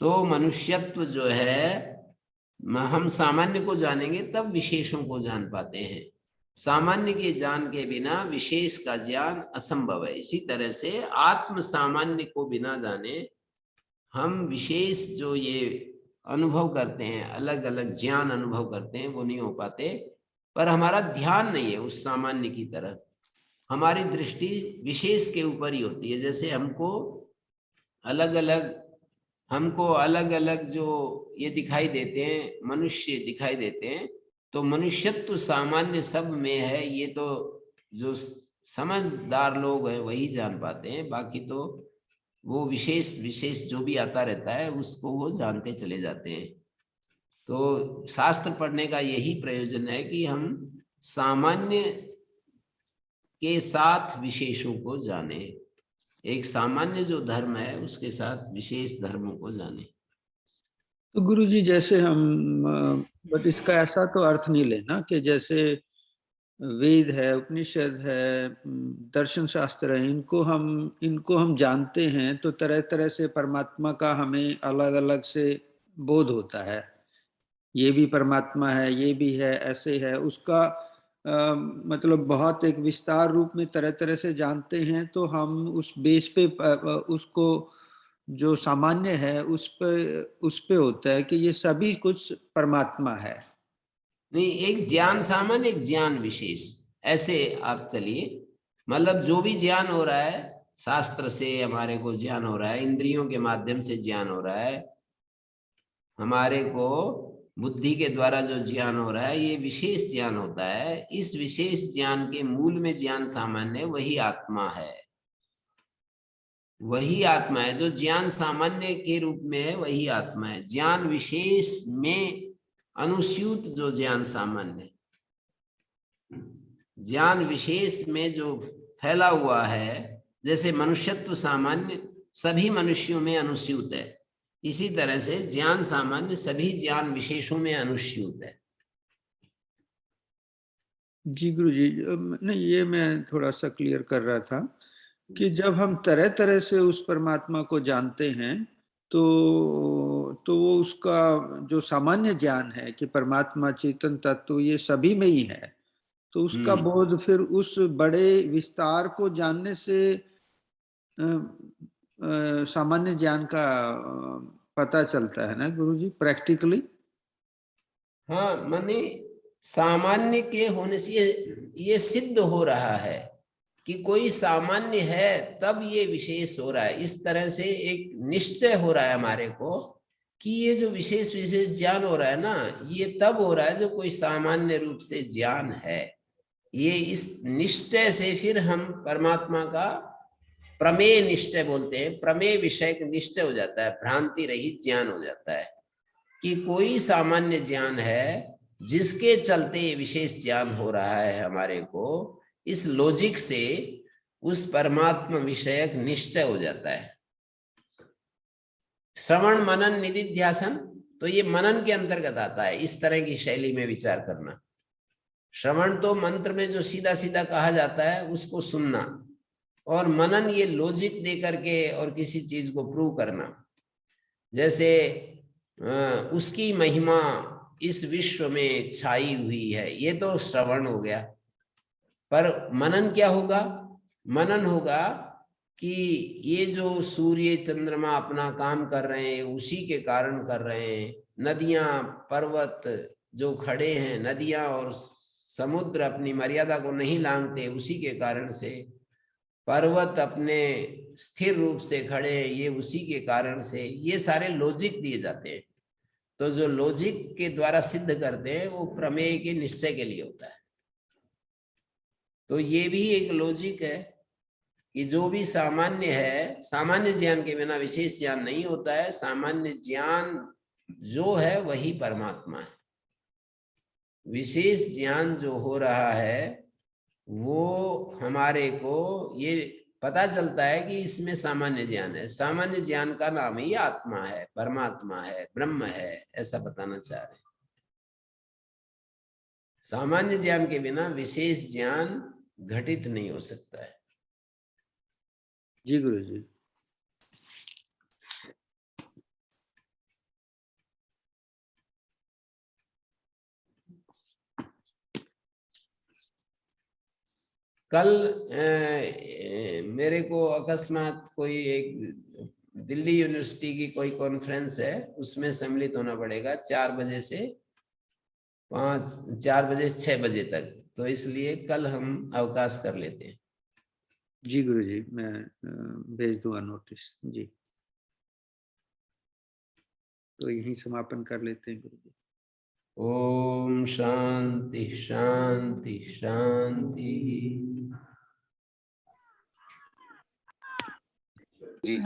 तो मनुष्यत्व जो है हम सामान्य को जानेंगे तब विशेषों को जान पाते हैं। सामान्य के ज्ञान के बिना विशेष का ज्ञान असंभव है। इसी तरह से आत्म सामान्य को बिना जाने हम विशेष जो ये अनुभव करते हैं, अलग अलग ज्ञान अनुभव करते हैं, वो नहीं हो पाते। पर हमारा ध्यान नहीं है उस सामान्य की तरफ, हमारी दृष्टि विशेष के ऊपर ही होती है। जैसे हमको अलग अलग जो ये दिखाई देते हैं, मनुष्य दिखाई देते हैं, तो मनुष्यत्व सामान्य सब में है। ये तो जो समझदार लोग हैं वही जान पाते हैं, बाकी तो वो विशेष विशेष जो भी आता रहता है उसको वो जानते चले जाते हैं। तो शास्त्र पढ़ने का यही प्रयोजन है कि हम सामान्य के साथ विशेषों को जाने, एक सामान्य जो धर्म है उसके साथ विशेष धर्मों को जाने। तो गुरु जी जैसे हम बट इसका ऐसा तो अर्थ नहीं लेना कि जैसे वेद है, उपनिषद है, दर्शन शास्त्र है, इनको हम जानते हैं तो तरह तरह से परमात्मा का हमें अलग अलग से बोध होता है। ये भी परमात्मा है, ये भी है, ऐसे है उसका मतलब बहुत एक विस्तार रूप में तरह तरह से जानते हैं। तो हम उस बेस पे उसको जो सामान्य है उस पे होता है कि ये सभी कुछ परमात्मा है। नहीं, एक ज्ञान सामान्य, एक ज्ञान विशेष, ऐसे आप चलिए। मतलब जो भी ज्ञान हो रहा है, शास्त्र से हमारे को ज्ञान हो रहा है, इंद्रियों के माध्यम से ज्ञान हो रहा है, हमारे को बुद्धि के द्वारा जो ज्ञान हो रहा है, ये विशेष ज्ञान होता है। इस विशेष ज्ञान के मूल में ज्ञान सामान्य, वही आत्मा है। वही आत्मा है जो ज्ञान सामान्य के रूप में है, वही आत्मा है। ज्ञान विशेष में अनुस्यूत जो ज्ञान सामान्य, ज्ञान विशेष में जो फैला हुआ है, जैसे मनुष्यत्व सामान्य सभी मनुष्यों में अनुस्यूत है, इसी तरह से ज्ञान सामान्य सभी ज्ञान विशेषों में अनुस्यूत है। जी गुरु जी, नहीं ये मैं थोड़ा सा क्लियर कर रहा था कि जब हम तरह तरह से उस परमात्मा को जानते हैं तो वो उसका जो सामान्य ज्ञान है कि परमात्मा चेतन तत्व ये सभी में ही है, तो उसका बोध फिर उस बड़े विस्तार को जानने से सामान्य ज्ञान का पता चलता है ना गुरु जी, प्रैक्टिकली। हाँ, माने सामान्य के होने से ये सिद्ध हो रहा है कि कोई सामान्य है, तब ये विशेष हो रहा है। इस तरह से एक निश्चय हो रहा है हमारे को कि ये जो विशेष विशेष ज्ञान हो रहा है ना, ये तब हो रहा है जो कोई सामान्य रूप से ज्ञान है। ये इस निश्चय से फिर हम परमात्मा का प्रमेय निश्चय बोलते हैं, प्रमेय विषय निश्चय हो जाता है, भ्रांति रहित ज्ञान हो जाता है कि कोई सामान्य ज्ञान है जिसके चलते विशेष ज्ञान हो रहा है हमारे को। इस लॉजिक से उस परमात्मा विषयक निश्चय हो जाता है। श्रवण मनन निधिध्यासन, तो ये मनन के अंतर्गत आता है, इस तरह की शैली में विचार करना। श्रवण तो मंत्र में जो सीधा सीधा कहा जाता है उसको सुनना, और मनन ये लॉजिक दे करके और किसी चीज को प्रूव करना। जैसे उसकी महिमा इस विश्व में छाई हुई है, ये तो श्रवण हो गया। पर मनन क्या होगा? मनन होगा कि ये जो सूर्य चंद्रमा अपना काम कर रहे हैं उसी के कारण कर रहे हैं। नदियां पर्वत जो खड़े हैं, नदियां और समुद्र अपनी मर्यादा को नहीं लांघते उसी के कारण से। पर्वत अपने स्थिर रूप से खड़े, ये उसी के कारण से। ये सारे लॉजिक दिए जाते हैं। तो जो लॉजिक के द्वारा सिद्ध करते हैं वो प्रमेय के निश्चय के लिए होता है। तो ये भी एक लॉजिक है कि जो भी सामान्य है, सामान्य ज्ञान के बिना विशेष ज्ञान नहीं होता है। सामान्य ज्ञान जो है वही परमात्मा है। विशेष ज्ञान जो हो रहा है वो हमारे को ये पता चलता है कि इसमें सामान्य ज्ञान है। सामान्य ज्ञान का नाम ही आत्मा है, परमात्मा है, ब्रह्म है, ऐसा बताना चाह रहे हैं। सामान्य ज्ञान के बिना विशेष ज्ञान घटित नहीं हो सकता है। जी गुरु जी। कल मेरे को अकस्मात कोई एक दिल्ली यूनिवर्सिटी की कोई कॉन्फ्रेंस है, उसमें सम्मिलित होना पड़ेगा 4 बजे से 4 बजे से 6 बजे तक। तो इसलिए कल हम अवकाश कर लेते हैं। जी गुरुजी, मैं भेज दूंगा नोटिस जी। तो यहीं समापन कर लेते हैं गुरुजी। ओम शांति शांति शांति। जी।